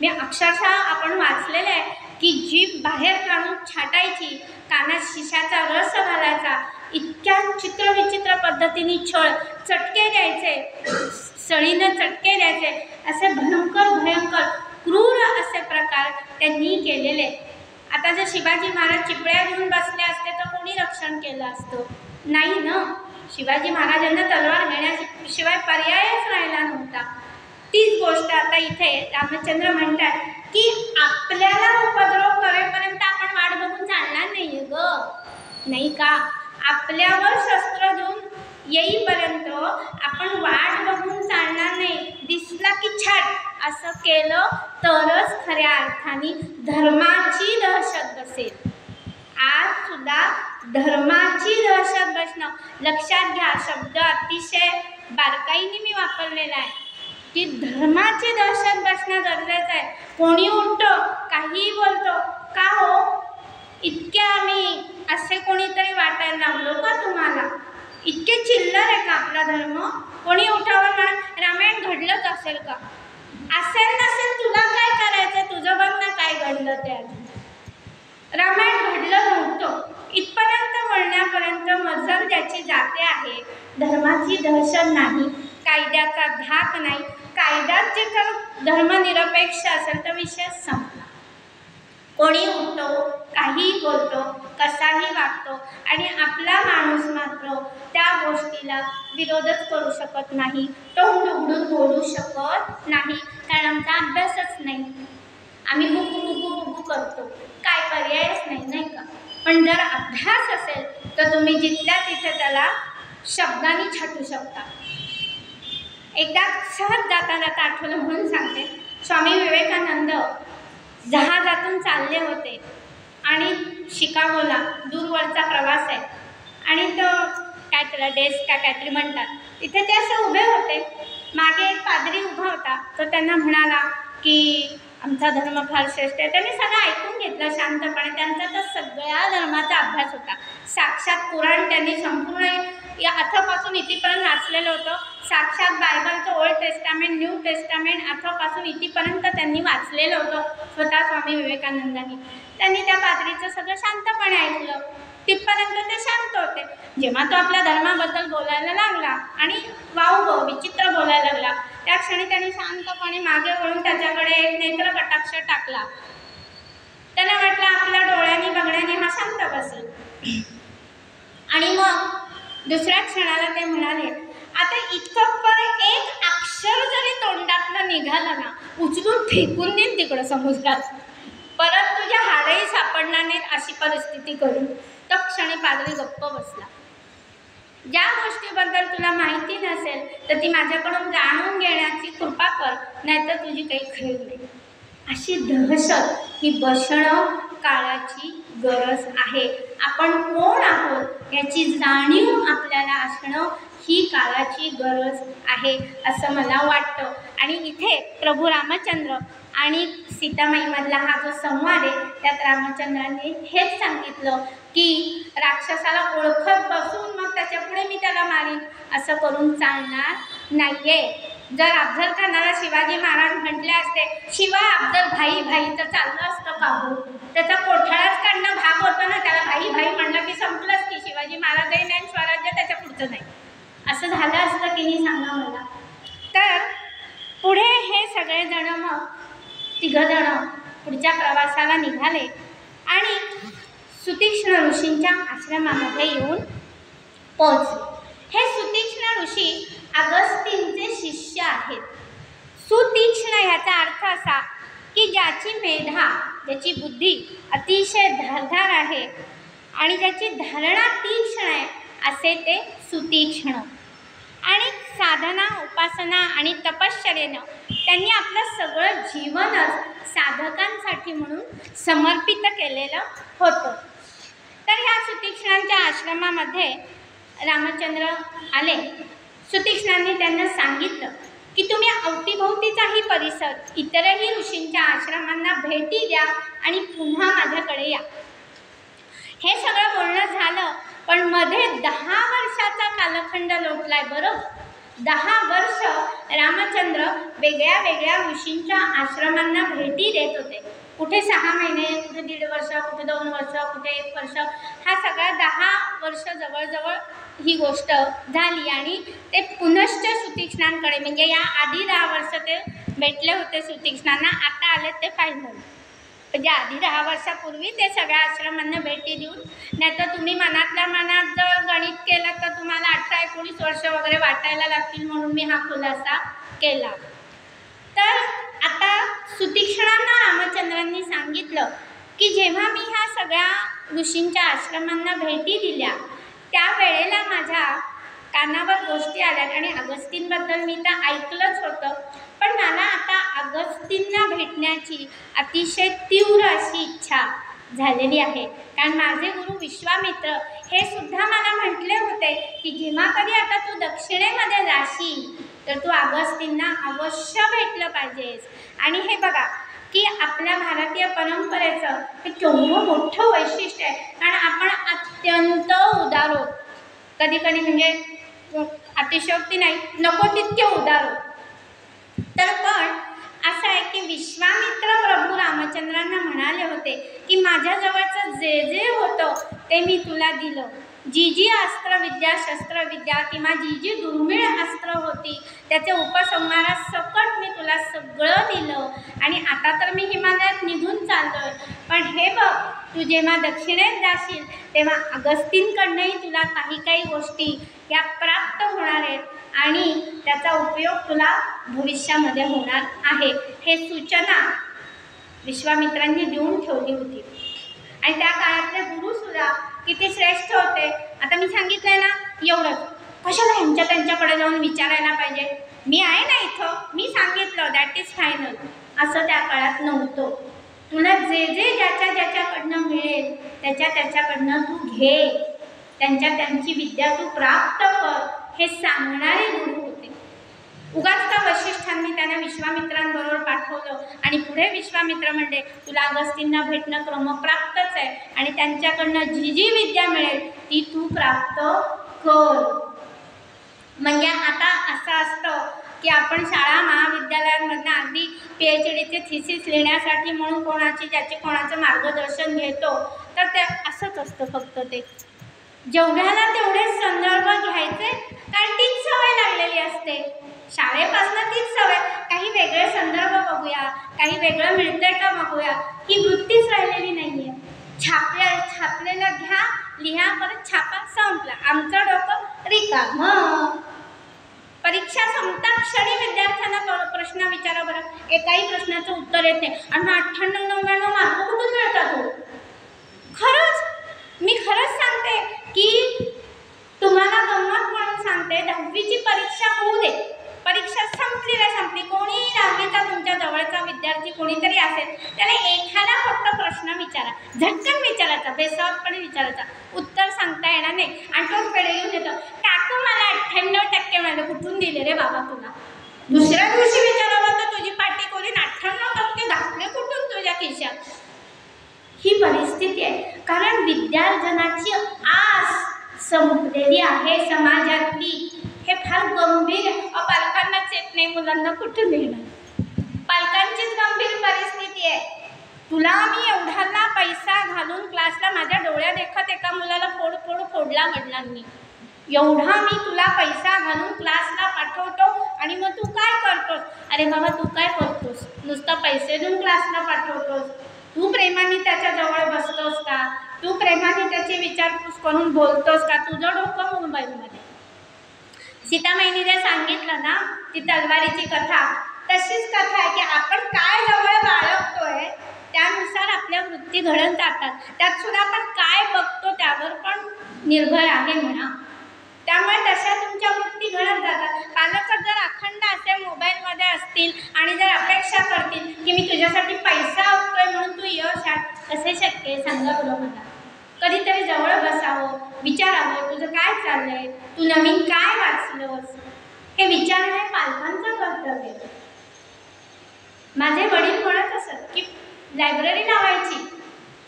मी अक्षरशः आपण वाचलेलं आहे की जीभ बाहेर काढून छाटायची, कानात शिशाचा रस घालायचा, इतक्या चित्रविचित्र पद्धतीने छळ, चटके द्यायचे, सळीनं चटके द्यायचे, असे भयंकर भयंकर क्रूर असे प्रकार त्यांनी केलेले. आता जर शिवाजी महाराज चिपळ्या घेऊन बसले असते तर कोणी रक्षण केलं असतं? नाही ना. शिवाजी महाराजांना तलवार घेण्याशिवाय पर्यायच राहिला नव्हता. तीच गोष्ट आता इथे रामचंद्र म्हणतात की आपल्याला उपद्रव करेपर्यंत आपण वाट बघून चालणार नाहीये ग, नाही का? आपल्यावर शस्त्र घेऊन येईपर्यंत आपण वाट बघून चालणार नाही. दिसला की छाट असं केलं तरच खऱ्या अर्थाने धर्माची दहशत बसेल. आज सुद्धा धर्माची दहशत बसणं, लक्षात घ्या, शब्द अतिशय बारकाईने मी वापरलेला आहे की धर्माची दहशत बसणं गरजेचं आहे. कोणी उठतो, काहीही बोलतो, का हो इतके आम्ही असे कोणीतरी वाटायला लागलो का तुम्हाला? इतके चिल्लर आहे का आपला धर्म? कोणी उठावर म्हणा रामायण घडलंच असेल का? असेल नसेल तुला काय करायचं? तुझं बघ ना काय घडलं ते. रामायण घडलं नव्हतं इथपर्यंत म्हणण्यापर्यंत मजल ज्याची जाते आहे. धर्माची दहशत नाही, कायद्याचा धाक नाही. कायद्यात जे तर धर्मनिरपेक्ष असेल तर विषय संपला. कोणी उठतो, काहीही बोलतो, कसाही वागतो आणि आपला माणूस मात्र त्या गोष्टीला विरोधच करू शकत नाही, तोंड उघडून बोलू शकत नाही. कारण आमचा अभ्यासच नाही. आम्ही बुकू बुकू बुकू करतो, काय पर्यायच नाही, नाही का? पण जर अभ्यास असेल तर तुम्ही जिथल्या तिथे त्याला शब्दांनी छाटू शकता. एकदा सहज जाता जाता आठवलं म्हणून सांगते. स्वामी विवेकानंद जहाजातून चालले होते आणि शिकागोला दूरवरचा प्रवास आहे आणि तो काय त्याला डेस्क का काहीतरी म्हणतात, तिथे ते असे उभे होते. मागे एक पादरी उभा होता. तो त्यांना म्हणाला की आमचा धर्म फार श्रेष्ठ आहे. त्यांनी सगळं ऐकून घेतलं शांतपणे. त्यांचा तर सगळ्या धर्माचा अभ्यास होता. साक्षात कुराण त्यांनी संपूर्ण या अथपासून इथेपर्यंत वाचलेलं होतं. साक्षात बायबलचं ओल्ड टेस्टामेंट, न्यू टेस्टामेंट अथपासून इथेपर्यंत त्यांनी वाचलेलं होतं स्वतः स्वामी विवेकानंदांनी. त्यांनी त्या पादरीचं सगळं शांतपणे ऐकलं. तिथपर्यंत ते शांत होते. जेव्हा तो आपल्या धर्माबद्दल बोलायला लागला आणि वाव विचित्र बोलायला लागला त्या क्षणी त्यांनी शांतपणे मागे वळून त्याच्याकडे एक नेत्र कटाक्ष टाकला. त्याला वाटलं आपल्या डोळ्यांनी बघण्याने हा शांत बसेल. आणि मग दुसऱ्या क्षणाला ते म्हणाले, आता इतकं पण एक अक्षर जरी तोंडातनं निघालं ना, उचलून फेकून देईन तिकडं समुद्रात, परत तुझ्या हाडही सापडणार नाहीत अशी परिस्थिती करून. तर क्षणी पादरी गप्प बसला. ज्या गोष्टीबद्दल तुला माहिती नसेल तर ती माझ्याकडून जाणून घेण्याची कृपा कर, नाहीतर तुझी काही खैर नाही. अशी दहशत ही बसणं काळाची गरज आहे. आपण कोण आहोत याची जाणीव आपल्याला असणं ही काळाची गरज आहे असं मला वाटतं. आणि इथे प्रभू रामचंद्र आणि सीतामाईमधला हा जो संवाद आहे त्यात रामचंद्रांनी हेच सांगितलं की राक्षसाला ओळखत बसून मग त्याच्यापुढे मी त्याला मारीन असं करून चालणार नाहीये. जर अफजल खानाला शिवाजी महाराज म्हटले असते शिवा अफजल भाई भाई तर चाललं असतं का हो? त्याचा कोठाळाच काढणं भाग होतं ना. त्याला भाई भाई म्हणलं की संपलंच की शिवाजी महाराजही नाही स्वराज्य त्याच्या पुढचं नाही असं झालं असतं की नाही सांगा मला. तर पुढे हे सगळेजण मग तिघजण पुढच्या प्रवासाला निघाले आणि सुतीक्ष्ण ऋषींच्या आश्रमामध्ये येऊन पोहोचले. हे सुतीक्ष्ण ऋषी अगस्तींचे शिष्य आहेत. सुतीक्ष्ण ह्याचा अर्थ असा की ज्याची मेधा, ज्याची बुद्धी अतिशय धारदार आहे आणि ज्याची धारणा तीक्ष्ण आहे असे ते सुतीक्ष्ण. आणि साधना, उपासना आणि तपश्चर्येनं त्यांनी आपलं सगळं जीवनच साधकांसाठी म्हणून समर्पित केलेलं होतं. तर ह्या सुतीक्ष्णांच्या आश्रमामध्ये रामचंद्र आले. सुतीक्ष्णांनी त्यांना सांगितलं की तुम्ही अवतीभोवतीचाही परिसर, इतरही ऋषींच्या आश्रमांना भेटी द्या आणि पुन्हा माझ्याकडे या. हे सगळं बोलणं झालं पण मध्ये 10 वर्षाचा कालखंड लोटलाय. बरं, 10 वर्ष रामचंद्र वेगळ्या वेगळ्या ऋषींच्या आश्रमांना भेटी देत होते. कुठे 6 महिने, कुठे 1.5 वर्ष, कुठे 2 वर्ष, कुठे 1 वर्ष, हा सगळा 10 वर्ष जवळजवळ ही गोष्ट झाली. आणि ते पुनश्च सुतीक्ष्णांकडे, म्हणजे या आधी 10 वर्ष ते भेटले होते सुतीक्ष्णांना, आता आले ते फायनल. म्हणजे आधी 10 वर्षापूर्वी ते सगळ्या आश्रमांना भेटी देऊन, नाही तर तुम्ही मनातल्या मनात जर गणित केलं तर तुम्हाला 18-19 वर्ष वगैरे वाटायला लागतील, म्हणून मी हा खुलासा केला. तर आता सुतीक्ष्णांना रामचंद्रांनी सांगितलं की जेव्हा मी ह्या सगळ्या ऋषींच्या आश्रमांना भेटी दिल्या त्यावेळेला माझ्या कानावर गोष्टी आल्यात आणि अगस्तींबद्दल मी तर ऐकलंच होतं, पण मला आता अगस्तींना भेटण्याची अतिशय तीव्र अशी इच्छा झालेली आहे. कारण माझे गुरु विश्वामित्र हे सुद्धा मला म्हटले होते की जेव्हा कधी आता तू दक्षिणेमध्ये जाशील तर तू अगस्तींना अवश्य भेटलं पाहिजेस. आणि हे बघा की आपल्या भारतीय परंपरेचं हे केवढं मोठं वैशिष्ट्य आहे. कारण आपण अत्यंत उदार आहोत, कधी कधी म्हणजे अतिशयोक्ती नाही, नको तितके उदार आहोत. तर पण असं आहे की विश्वामित्र प्रभू रामचंद्रांना म्हणाले होते की माझ्याजवळचं जे जे होतं ते मी तुला दिलं. जी जी अस्त्रविद्या, शस्त्रविद्या किंवा जी जी दुर्मिळ अस्त्र होती त्याचे उपसंहारासकट मी तुला सगळं दिलं. आणि आता तर मी हिमालयात निघून चाललोय, पण हे बघ तू जेव्हा दक्षिणेत जाशील तेव्हा अगस्तींकडनंही तुला काही काही गोष्टी या प्राप्त होणार आहेत आणि त्याचा उपयोग तुला भविष्यामध्ये होणार आहे. हे सूचना विश्वामित्रांनी देऊन ठेवली होती. आणि त्या काळातले गुरुसुद्धा किती श्रेष्ठ होते. आता मी सांगितलंय ना एवढंच, कशाला ह्यांच्या त्यांच्याकडे जाऊन विचारायला पाहिजे, मी आहे ना इथं, मी सांगितलं दॅट इज फायनल, असं त्या काळात नव्हतं. तुला जे जे ज्याच्या ज्याच्याकडनं मिळेल त्याच्याकडनं तू घे, त्यांची विद्या तू प्राप्त कर, हे सांगणारे गुरु होते. उगाच का वशिष्ठांनी त्यांना विश्वामित्रांबरोबर पाठवलं आणि पुढे विश्वामित्र म्हणले तुला अगस्तींना भेटणं क्रमप्राप्तच आहे आणि त्यांच्याकडनं जी जी विद्या मिळेल ती तू प्राप्त कर. म्हणजे आता असं असतं की आपण शाळा महाविद्यालयांमधनं अगदी PhDचे थिसिस लिहिण्यासाठी म्हणून ज्याचे कोणाचं मार्गदर्शन घेतो, तर ते असंच असतं. फक्त ते जेवढ्याला तेवढे संदर्भ घ्यायचे, कारण तीच सवय लागलेली असते शाळेपासून, तीच सवय. काही वेगळे संदर्भ बघूया, काही वेगळं मिळतंय का बघूया, ही वृत्तीच राहिलेली नाही आहे. छापलेलं घ्या, लिहा, परत छापा, संपला, आमचं डोकं रिकामं. परीक्षा संपता क्षणी विद्यार्थ्यांना प्रश्न विचारा बरं, एकाही प्रश्नाचं उत्तर येत नाही आणि 98-99 मार्क कुठून मिळतात हो? खरंच मी खरंच सांगते की तुम्हाला गंमत म्हणून सांगते, 10वीची परीक्षा होऊ दे, परीक्षा संपली, कोणी 10वीचा तुमच्या जवळचा विद्यार्थी कोणीतरी असेल त्याला एखादा फक्त प्रश्न विचारा, झटकन विचारायचा, बेसावधपणे विचारायचा, उत्तर सांगता येणार नाही आणि तोच पेढे घेऊन येतो, काकू मला 98% मिळाले, कुठून दिले रे बाबा तुला? दुसऱ्या दिवशी विचारावं तर तुझी पाटी करून 98% घातले कुठून तुझ्या खिशात? ही परिस्थिती आहे, कारण विद्यार्जनाची आस संपलेली आहे समाजातली. हे फार गंभीर आहे. पालकांनाच येत नाही, मुलांना कुठून येणार? पालकांचीच गंभीर परिस्थिती आहे. तुला मी एवढ्याला पैसा घालून क्लासला, माझ्या डोळ्या देखत एका मुलाला फोडला वडिलांनी, एवढा मी तुला पैसा घालून क्लासला पाठवतो आणि मग तू काय करतोस? अरे बाबा तू काय करतोस? नुसतं पैसे देऊन क्लासला पाठवतोस? तू प्रेमाने त्याच्या जवळ बसतोस का? तू प्रेमाने त्याची विचारपूस करून बोलतोस का? तुझं डोकं मोबाईलमध्ये. सीतामाईने जे सांगितलं ना ती तलवारीची कथा, तशीच कथा आहे की आपण काय जवळ बाळगतोय त्यानुसार आपल्या वृत्ती घडत जातात. त्यात सुद्धा आपण काय बघतो त्यावर पण निर्भर आहे म्हणा. त्यामुळे तशा तुमच्या वृत्ती घडत जातात. पालक जर अखंड असे मोबाईलमध्ये असतील आणि जर अपेक्षा करतील की मी तुझ्यासाठी पैसा आवतोय म्हणून तू यश आण, कसे शक्य आहे सांगा बरं मला? कधीतरी जवळ बसावं, विचारावं तुझं काय चाललंय, तू नवीन काय वाचलंस, हे विचारणं हे पालकांचं कर्तव्य. माझे वडील म्हणत असत की लायब्ररी लावायची,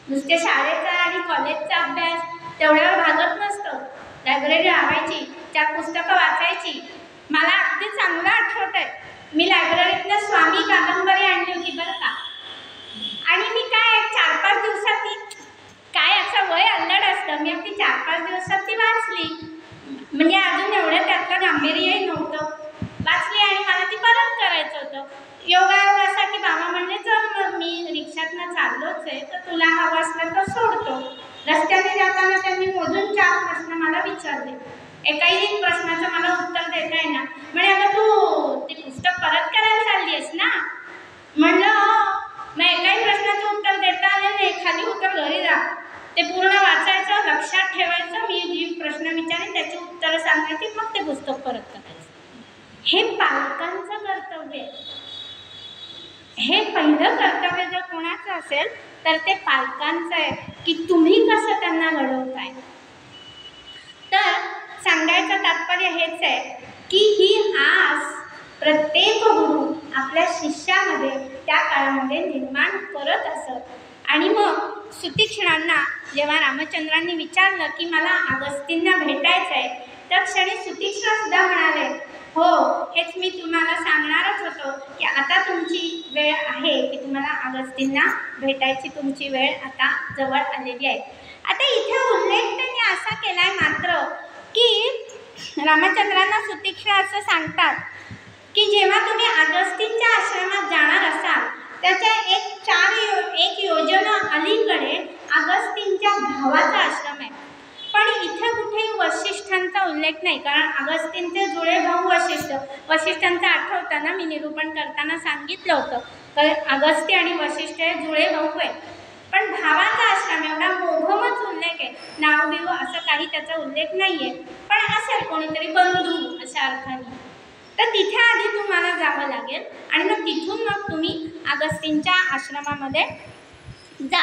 नुसते शाळेचा आणि कॉलेजचा अभ्यास तेवढ्यावर भागत नसतं. लायब्ररी लावायची, त्या पुस्तकं वाचायची. मला अगदी चांगलं आठवत आहे, मी लायब्ररीतनं स्वामी कादंबरी आणली होती बरं का, आणि मी काय 4-5 दिवसात ती, काय असं वय अल्लड असतं, मी अगदी 4-5 दिवसात ती वाचली. म्हणजे अजून एवढं त्यातलं गांभीर्यही नव्हतं. वाचली आणि मला ती परत करायचं होतं. योगायोग असा की बाबा म्हणले चल मग मी रिक्षातनं चाललोच आहे तर तुला हवं असलं तर सोडतो. रस्त्याने जाताना त्यांनी मोजून 4 प्रश्न मला विचारले. एकाही प्रश्नाचं मला उत्तर देता येणार. म्हणे अगं तू ते पुस्तक परत करायला चालली आहेस ना? म्हणलं हो. मग एकाही प्रश्नाचं उत्तर देता आलं नाही, खाली उत्तर घरी जा, ते पूर्ण वाचायचं, लक्षात ठेवायचं, मी जी प्रश्न विचारेन त्याची उत्तरं सांगायची, मग ते पुस्तक परत करायचं. हे पालकांचं कर्तव्य आहे. हे पहिलं कर्तव्य जर कोणाचं असेल तर ते पालकांचं आहे की तुम्ही कसं त्यांना घडवताय. तर सांगायचं तात्पर्य हेच आहे की ही आस प्रत्येक गुरु आपल्या शिष्यामध्ये त्या काळामध्ये निर्माण करत असत. आणि मग सुतीक्ष्णांना जेव्हा रामचंद्रांनी विचारलं की मला अगस्तींना भेटायचं आहे, त्या क्षणी सुतीक्ष्ण सुद्धा म्हणाले हो, हेच मी तुम्हाला सांगणारच होतो की आता तुमची वेळ आहे की तुम्हाला अगस्तींना भेटायची तुमची वेळ आता जवळ आलेली आहे. आता इथे उल्लेख त्यांनी असा केलाय मात्र की रामचंद्रांना सुतीक्ष्ण असं सांगतात की जेव्हा तुम्ही अगस्तींच्या आश्रमात जाणार असाल त्याच्या एक योजना अलीकडे अगस्तींच्या भावाचा आश्रम आहे. पण इथे कुठेही वशिष्ठांचा उल्लेख नाही, कारण अगस्तींचे जुळे भाऊ वशिष्ठांचं आठवतं ना, मी निरूपण करताना सांगितलं होतं तर अगस्त्य आणि वशिष्ठ हे जुळे भाऊ आहेत. पण भावाचा आश्रम एवढा मोघमच उल्लेख आहे, नाव बिव असं काही त्याचा उल्लेख नाही आहे, पण असेल कोणीतरी बंधू अशा अर्थाने. तर तिथे आधी तुम्हाला जावं लागेल आणि मग तिथून मग तुम्ही अगस्तींच्या आश्रमामध्ये जा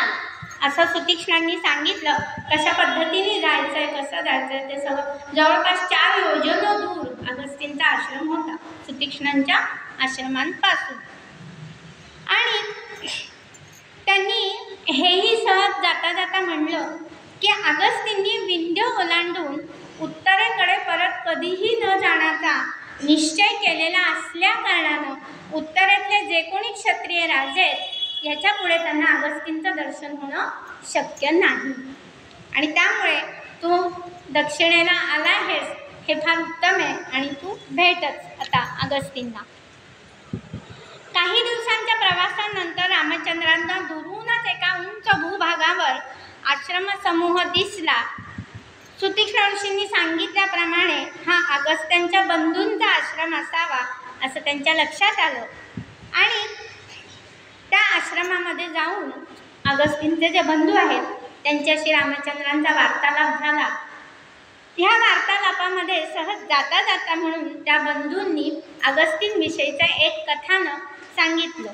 असं सुतीक्ष्णांनी सांगितलं. कशा पद्धतीने जायचं आहे, कसं जायचं आहे ते सगळं. जवळपास 4 योजनं दूर अगस्तींचा आश्रम होता सुतीक्ष्णांच्या आश्रमांपासून. आणि त्यांनी हेही सहज जाता जाता म्हणलं की अगस्तींनी विंध्य ओलांडून उत्तरेकडे परत कधीही न जाण्याचा निश्चय केलेला असल्या कारणानं उत्तरेतले जे कोणी क्षत्रिय राजे आहेत याच्या पुढे त्यांना अगस्तींचं दर्शन होणं शक्य नाही. आणि त्यामुळे तू दक्षिणेला आला आहेस हे फार उत्तम आहे आणि तू भेटच आता अगस्तींना. काही दिवसांच्या प्रवासानंतर रामचंद्रांना दुरूनच एका उंच भूभागावर आश्रमसमूह दिसला. सुतीक्ष्ण ऋषींनी सांगितल्याप्रमाणे हा अगस्त्यांच्या बंधूंचा आश्रम असावा असं त्यांच्या लक्षात आलं. आणि त्या आश्रमामध्ये जाऊन अगस्तींचे जे बंधू आहेत त्यांच्याशी रामचंद्रांचा वार्तालाप झाला. ह्या वार्तालापामध्ये सहज जाता जाता म्हणून त्या बंधूंनी अगस्तींविषयीचं एक कथानक सांगितलं.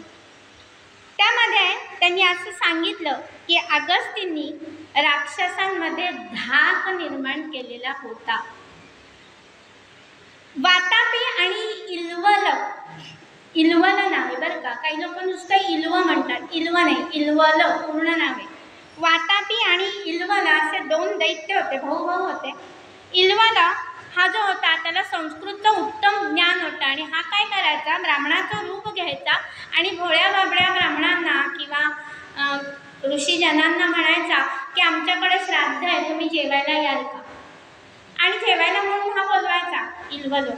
त्यामध्ये त्यांनी असं सांगितलं की अगस्तींनी राक्षसांमध्ये धाक निर्माण केलेला होता. वातापी आणि इल्वल नाव आहे बरं का. काही लोक नुसतं इल्व म्हणतात, इल्व नाही, इल्वल पूर्ण नाव आहे. वातापी आणि इल्वल असे दोन दैत्य होते, भाऊ होते. इल्वल हा जो होता त्याला संस्कृतचं उत्तम ज्ञान होतं आणि हा काय करायचा, ब्राह्मणाचं रूप घ्यायचा आणि भोळ्या बाबड्या ब्राह्मणांना किंवा ऋषीजनांना म्हणायचा की आमच्याकडे श्राद्ध आहे, तुम्ही जेवायला याल का. आणि जेवायला म्हणून हा बोलवायचा इल्वल.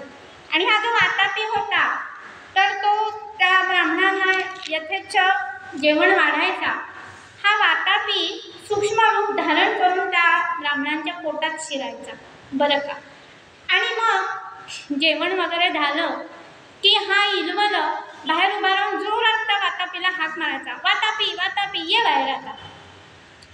आणि हा जो वातापी होता तर तो त्या ब्राह्मणांना यथेच्छ जेवण वाढायचा. हा वातापी सूक्ष्म रूप धारण करून त्या ब्राह्मणांच्या पोटात शिरायचा बरं का. आणि मग जेवण वगैरे झालं की हा इल्वल बाहेर उभा राहून जोरात त्या वातापीला हाक मारायचा, वातापी वातापी ये बाहेर, आता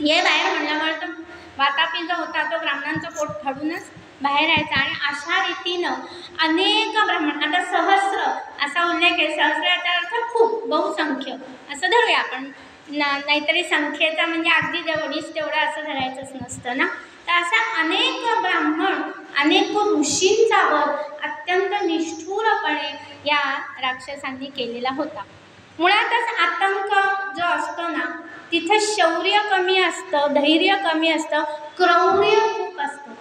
ये बाहेर म्हणल्यामुळे तर वातापी जो होता तो ब्राह्मणांचं पोट फाडूनच बाहेर यायचा. आणि अशा रीतीनं अनेक ब्राह्मण, आता सहस्र असा उल्लेख आहे, सहस्र याचा अर्थ खूप, बहुसंख्य असं धरूया आपण, नाहीतरी संख्येचा म्हणजे अगदी जेवढीच तेवढं असं धरायचंच नसतं ना. तर असा अनेक ब्राह्मण, अनेक ऋषींचा वध अत्यंत निष्ठुरपणे या राक्षसांनी केलेला होता. मुळातच आतंक जो असतो ना तिथे शौर्य कमी असतं, धैर्य कमी असतं, क्रौर्य खूप असतं.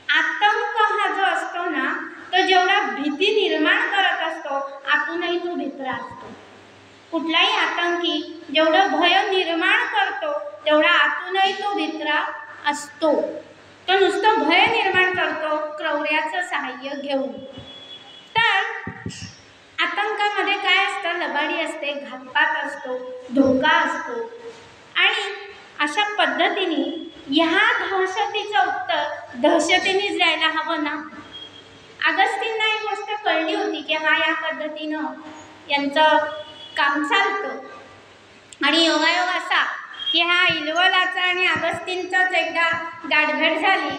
आतंक हा जो असतो ना तो जेवढा भीती निर्माण करत असतो आतूनही तो भित्रा असतो. कुठलाही आतंकी जेवढं भय निर्माण करतो तेवढा आतूनही तो भित्रा असतो. तो नुसतं भय निर्माण करतो क्रौर्याचं सहाय्य घेऊन. तर आतंकामध्ये काय असतं, लबाडी असते, घातपात असतो, धोका असतो. आणि अशा पद्धतीने ह्या दहशतीचं उत्तर दहशतीनेच द्यायला हवं ना. अगस्तींना ही गोष्ट कळली होती की हा या पद्धतीनं यांचं काम चालतं. आणि योगायोग असा की हा इल्वलाचा आणि अगस्तींचाच एकदा गाठभेट झाली.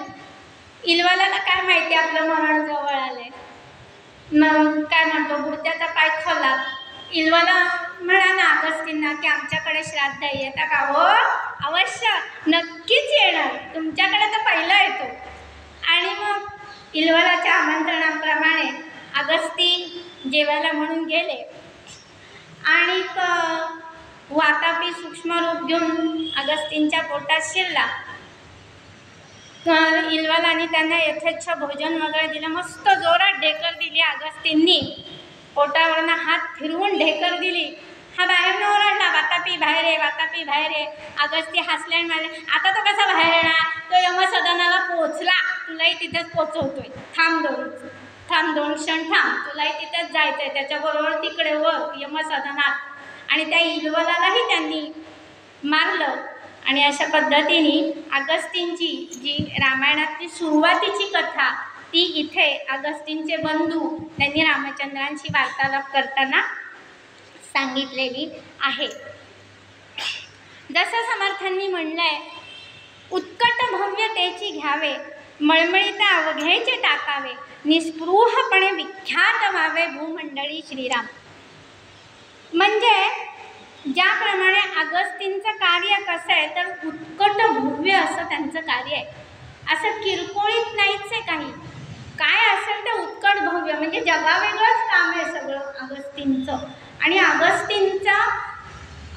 इल्वलाला काय माहिती आपलं मरण जवळ आलंय, मग काय म्हणतो बुडत्याचा पाय खाल्ला. इल्वला म्हणाला अगस्तींना की आमच्याकडे श्राद्ध आहे, येता का. हो अवश्य, नक्कीच येणार, तुमच्याकडे तर पहिला येतो. आणि मग इल्वलाच्या आमंत्रणाप्रमाणे अगस्ती जेवायला म्हणून गेले. आणि वातापी सूक्ष्म रूप घेऊन अगस्तींच्या पोटात शिरला. इल्वलाने त्यांना यथेच्छ भोजन वगैरे दिलं. मस्त जोरात ढेकर दिली अगस्तींनी, पोटावरनं हात फिरवून ढेकर दिली. हा बाहेर न ओरडला, वातापी बाहेर आहे, वातापी बाहेर आहे. अगस्ती हसले आणि म्हणाले, आता तो कसा बाहेर येणार, तो यमसदनाला पोचला, तुलाही तिथेच पोचवतोय, थांब दोन क्षण थांब, तुलाही तिथेच जायचंय त्याच्याबरोबर तिकडे वर यमसदनात. आणि त्या इल्वलालाही त्यांनी मारलं. आणि अशा पद्धतीने अगस्तींची जी रामायणातली सुरुवातीची कथा ती इथे अगस्तींचे बंधू त्यांनी रामचंद्रांशी वार्तालाप करताना सांगितलेली आहे. जसं समर्थांनी म्हणलंय, उत्कट भव्यतेची घ्यावे, मळमळीता अवघ्याचे टाकावे, निस्पृहपणे विख्यात व्हावे भूमंडळी श्रीराम. म्हणजे ज्याप्रमाणे अगस्तींचं कार्य कसं आहे तर उत्कट भव्य असं त्यांचं कार्य आहे. असं किरकोळीत नाहीच आहे काही, काय असेल ते उत्कट भव्य, म्हणजे जगावेगळंच काम आहे सगळं अगस्तींचं. आणि अगस्तींचा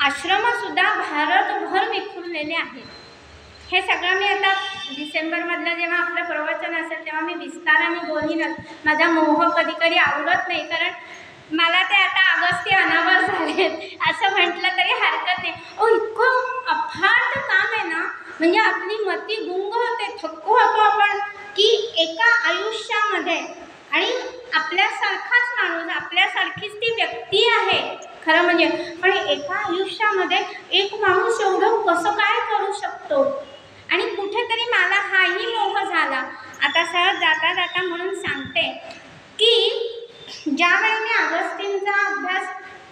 आश्रमसुद्धा भारतभर विखुरलेले आहेत. हे सगळं मी आता डिसेंबरमधलं जेव्हा आपलं प्रवचन असेल तेव्हा मी विस्ताराने बोलीनच. माझा मोह कधी कधी आवडत नाही, कारण मला ते आता अगस्ती अनावर झाले असं म्हटलं तरी हरकत नाही. इतकं अफाट काम आहे ना, म्हणजे आपली मती गुंग होते, थक्क होतो आपण की एका आयुष्यामध्ये. आणि आपल्यासारखाच माणूस, आपल्यासारखीच ती व्यक्ती आहे खरं म्हणजे, पण एका आयुष्यामध्ये एक माणूस एवढं कसं काय करू शकतो. आणि कुठेतरी मला हाही मोह झाला. आता सहज जाता जाता म्हणून सांगते की ज्यावेळी मी अगस्तींचा अभ्यास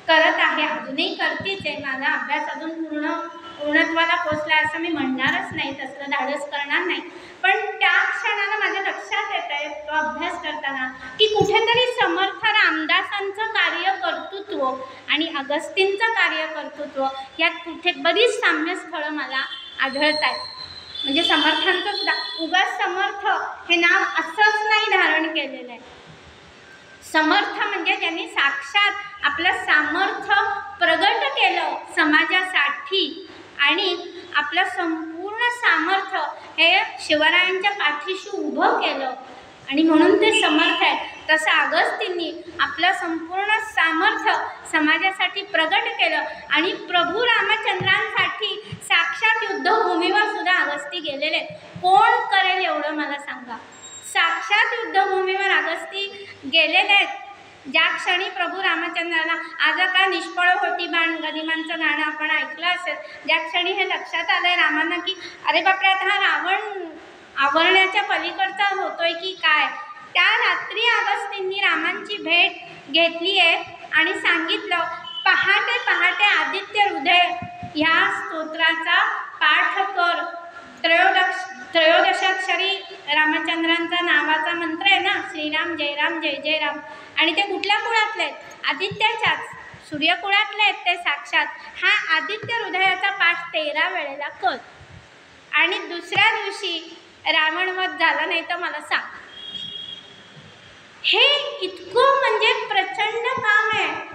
करत आहे, अजूनही करतेच आहे, माझा अभ्यास अजून पूर्णत्वाला पोचला असं मी म्हणणारच नाही, तसलं धाडस करणार नाही. पण त्या क्षणाला माझ्या लक्षात येत आहे तो अभ्यास करताना की कुठेतरी समर्थ रामदासांचं कार्य, कर्तृत्व आणि अगस्तींचं कार्यकर्तृत्व यात कुठे बरीच साम्यस्थळं मला आढळत आहेत. म्हणजे समर्थांचं सुद्धा उगाच समर्थ हे नाव असंच नाही धारण केलेलं आहे. समर्थ म्हणजे ज्यांनी साक्षात आपलं सामर्थ्य प्रगट केलं समाजासाठी आणि आपलं संपूर्ण सामर्थ्य हे शिवरायांच्या पाठीशी उभं केलं आणि म्हणून ते समर्थ आहे. तसं अगस्तींनी आपलं संपूर्ण सामर्थ्य समाजासाठी प्रगट केलं आणि प्रभू रामचंद्रांसाठी साक्षात युद्धभूमीवर सुद्धा अगस्ती गेलेले. कोण करेल एवढं मला सांगा. साक्षात युद्धभूमीवर अगस्ती गेलेले आहेत. ज्या क्षणी प्रभू रामचंद्राला आज का निष्फळ होती बाण गदिमांचं गाणं आपण ऐकलं असेल, ज्या क्षणी हे लक्षात आलंय रामांना की अरे बापरे आता हा रावण आवरण्याच्या पलीकडचा होतोय की काय, त्या रात्री अगस्तींनी रामांची भेट घेतली आहे आणि सांगितलं पहाटे पहाटे आदित्य हृदय ह्या स्तोत्राचा पाठ कर. त्रयोदशाक्षरी रामचंद्रांचा नावाचा मंत्र आहे ना, श्रीराम जय राम जय जय राम. आणि ते कुठल्या कुळातले आहेत? आदित्याच्याच सूर्यकुळातले आहेत ते साक्षात. हा आदित्य हृदयाचा पाठ 13 वेळेला कर. आणि दुसऱ्या दिवशी रावणवध झाला नाही तर मला सांग. हे इतकं म्हणजे प्रचंड काम आहे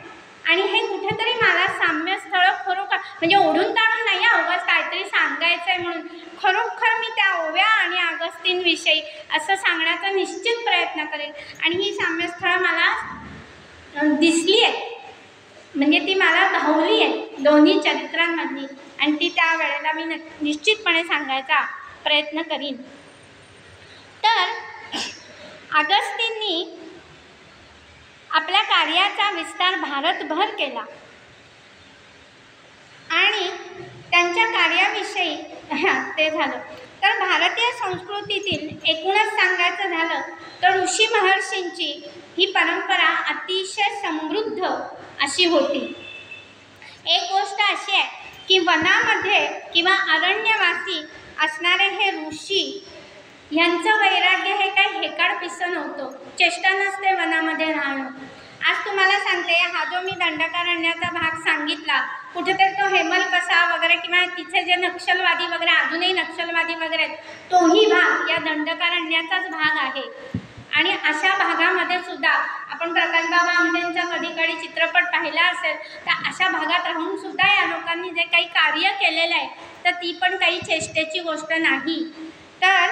आणि हे कुठेतरी मला साम्यस्थळ खरोखर म्हणजे ओढून ताणून नाही उगाच काहीतरी सांगायचं आहे म्हणून, खरोखर मी त्या ओव्या आणि अगस्तींविषयी असं सांगण्याचा निश्चित प्रयत्न करेन. आणि ही साम्यस्थळं मला दिसली आहे म्हणजे ती मला धावली आहे दोन्ही चरित्रांमधली आणि ती त्या वेळेला मी निश्चितपणे सांगायचा प्रयत्न करीन. तर अगस्तींनी आपल्या कार्याचा विस्तार भारतभर केला आणि त्यांच्या कार्याविषयी ते झालं. तर भारतीय संस्कृतीतील एकूणच सांगायचं झालं तर ऋषी महर्षींची ही परंपरा अतिशय समृद्ध अशी होती. एक गोष्ट अशी आहे की वनामध्ये किंवा अरण्यवासी असणारे हे ऋषी यांचं वैराग्य हे काही हेकाडपिसं नव्हतं. चेष्टा नसते वनामध्ये राहणं. आज तुम्हाला सांगते, हा जो मी दंडकारण्याचा भाग सांगितला कुठेतरी तो हेमलकसा वगैरे किंवा तिथे जे नक्षलवादी वगैरे अजूनही नक्षलवादी वगैरे आहेत तोही भाग या दंडकारण्याचाच भाग आहे. आणि अशा भागामध्ये सुद्धा आपण प्रकाशबाबा आमटेंचा कधी चित्रपट पाहिला असेल तर अशा भागात राहून सुद्धा या लोकांनी जे काही कार्य केलेलं आहे तर ती पण काही चेष्टेची गोष्ट नाही. तर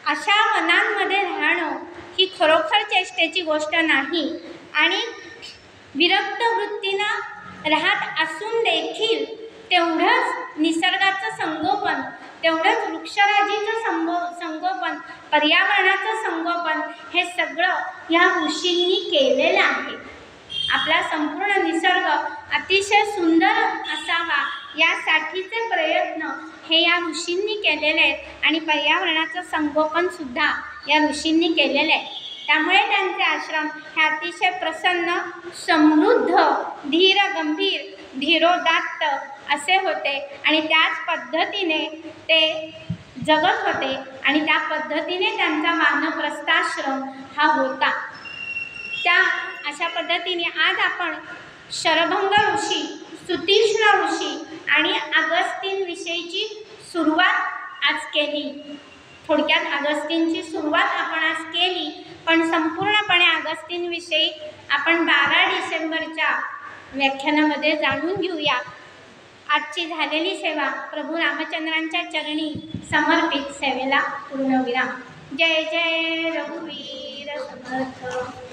अशा वनांमध्ये राहणं ही खरोखर चेष्टेची गोष्ट नाही. आणि विरक्त वृत्तीनं राहत असून देखील तेवढंच निसर्गाचं संगोपन, तेवढंच वृक्षराजीचं संगोपन, पर्यावरणाचं संगोपन हे सगळं ह्या ऋषींनी केलेलं आहे. आपला संपूर्ण निसर्ग अतिशय सुंदर असावा यासाठीचे प्रयत्न हे या ऋषींनी केलेले आहेत आणि पर्यावरणाचं संगोपनसुद्धा या ऋषींनी केलेलं आहे. त्यामुळे त्यांचे आश्रम हे अतिशय प्रसन्न, समृद्ध, धीर गंभीर, धीरोदात्त असे होते आणि त्याच पद्धतीने ते जगत होते आणि त्या पद्धतीने त्यांचा वानप्रस्थाश्रम हा होता. त्या अशा पद्धतीने आज आपण शरभंग ऋषी, सुतीक्ष्ण ऋषी आणि अगस्तींविषयीची सुरुवात आज केली. थोडक्यात अगस्तींची सुरुवात आपण आज केली, पण संपूर्णपणे अगस्तींविषयी आपण 12 डिसेंबरच्या व्याख्यानामध्ये जाणून घेऊया. आजची झालेली सेवा प्रभू रामचंद्रांच्या चरणी समर्पित सेवेला पूर्णविराम. जय जय रघुवीर समर्थ.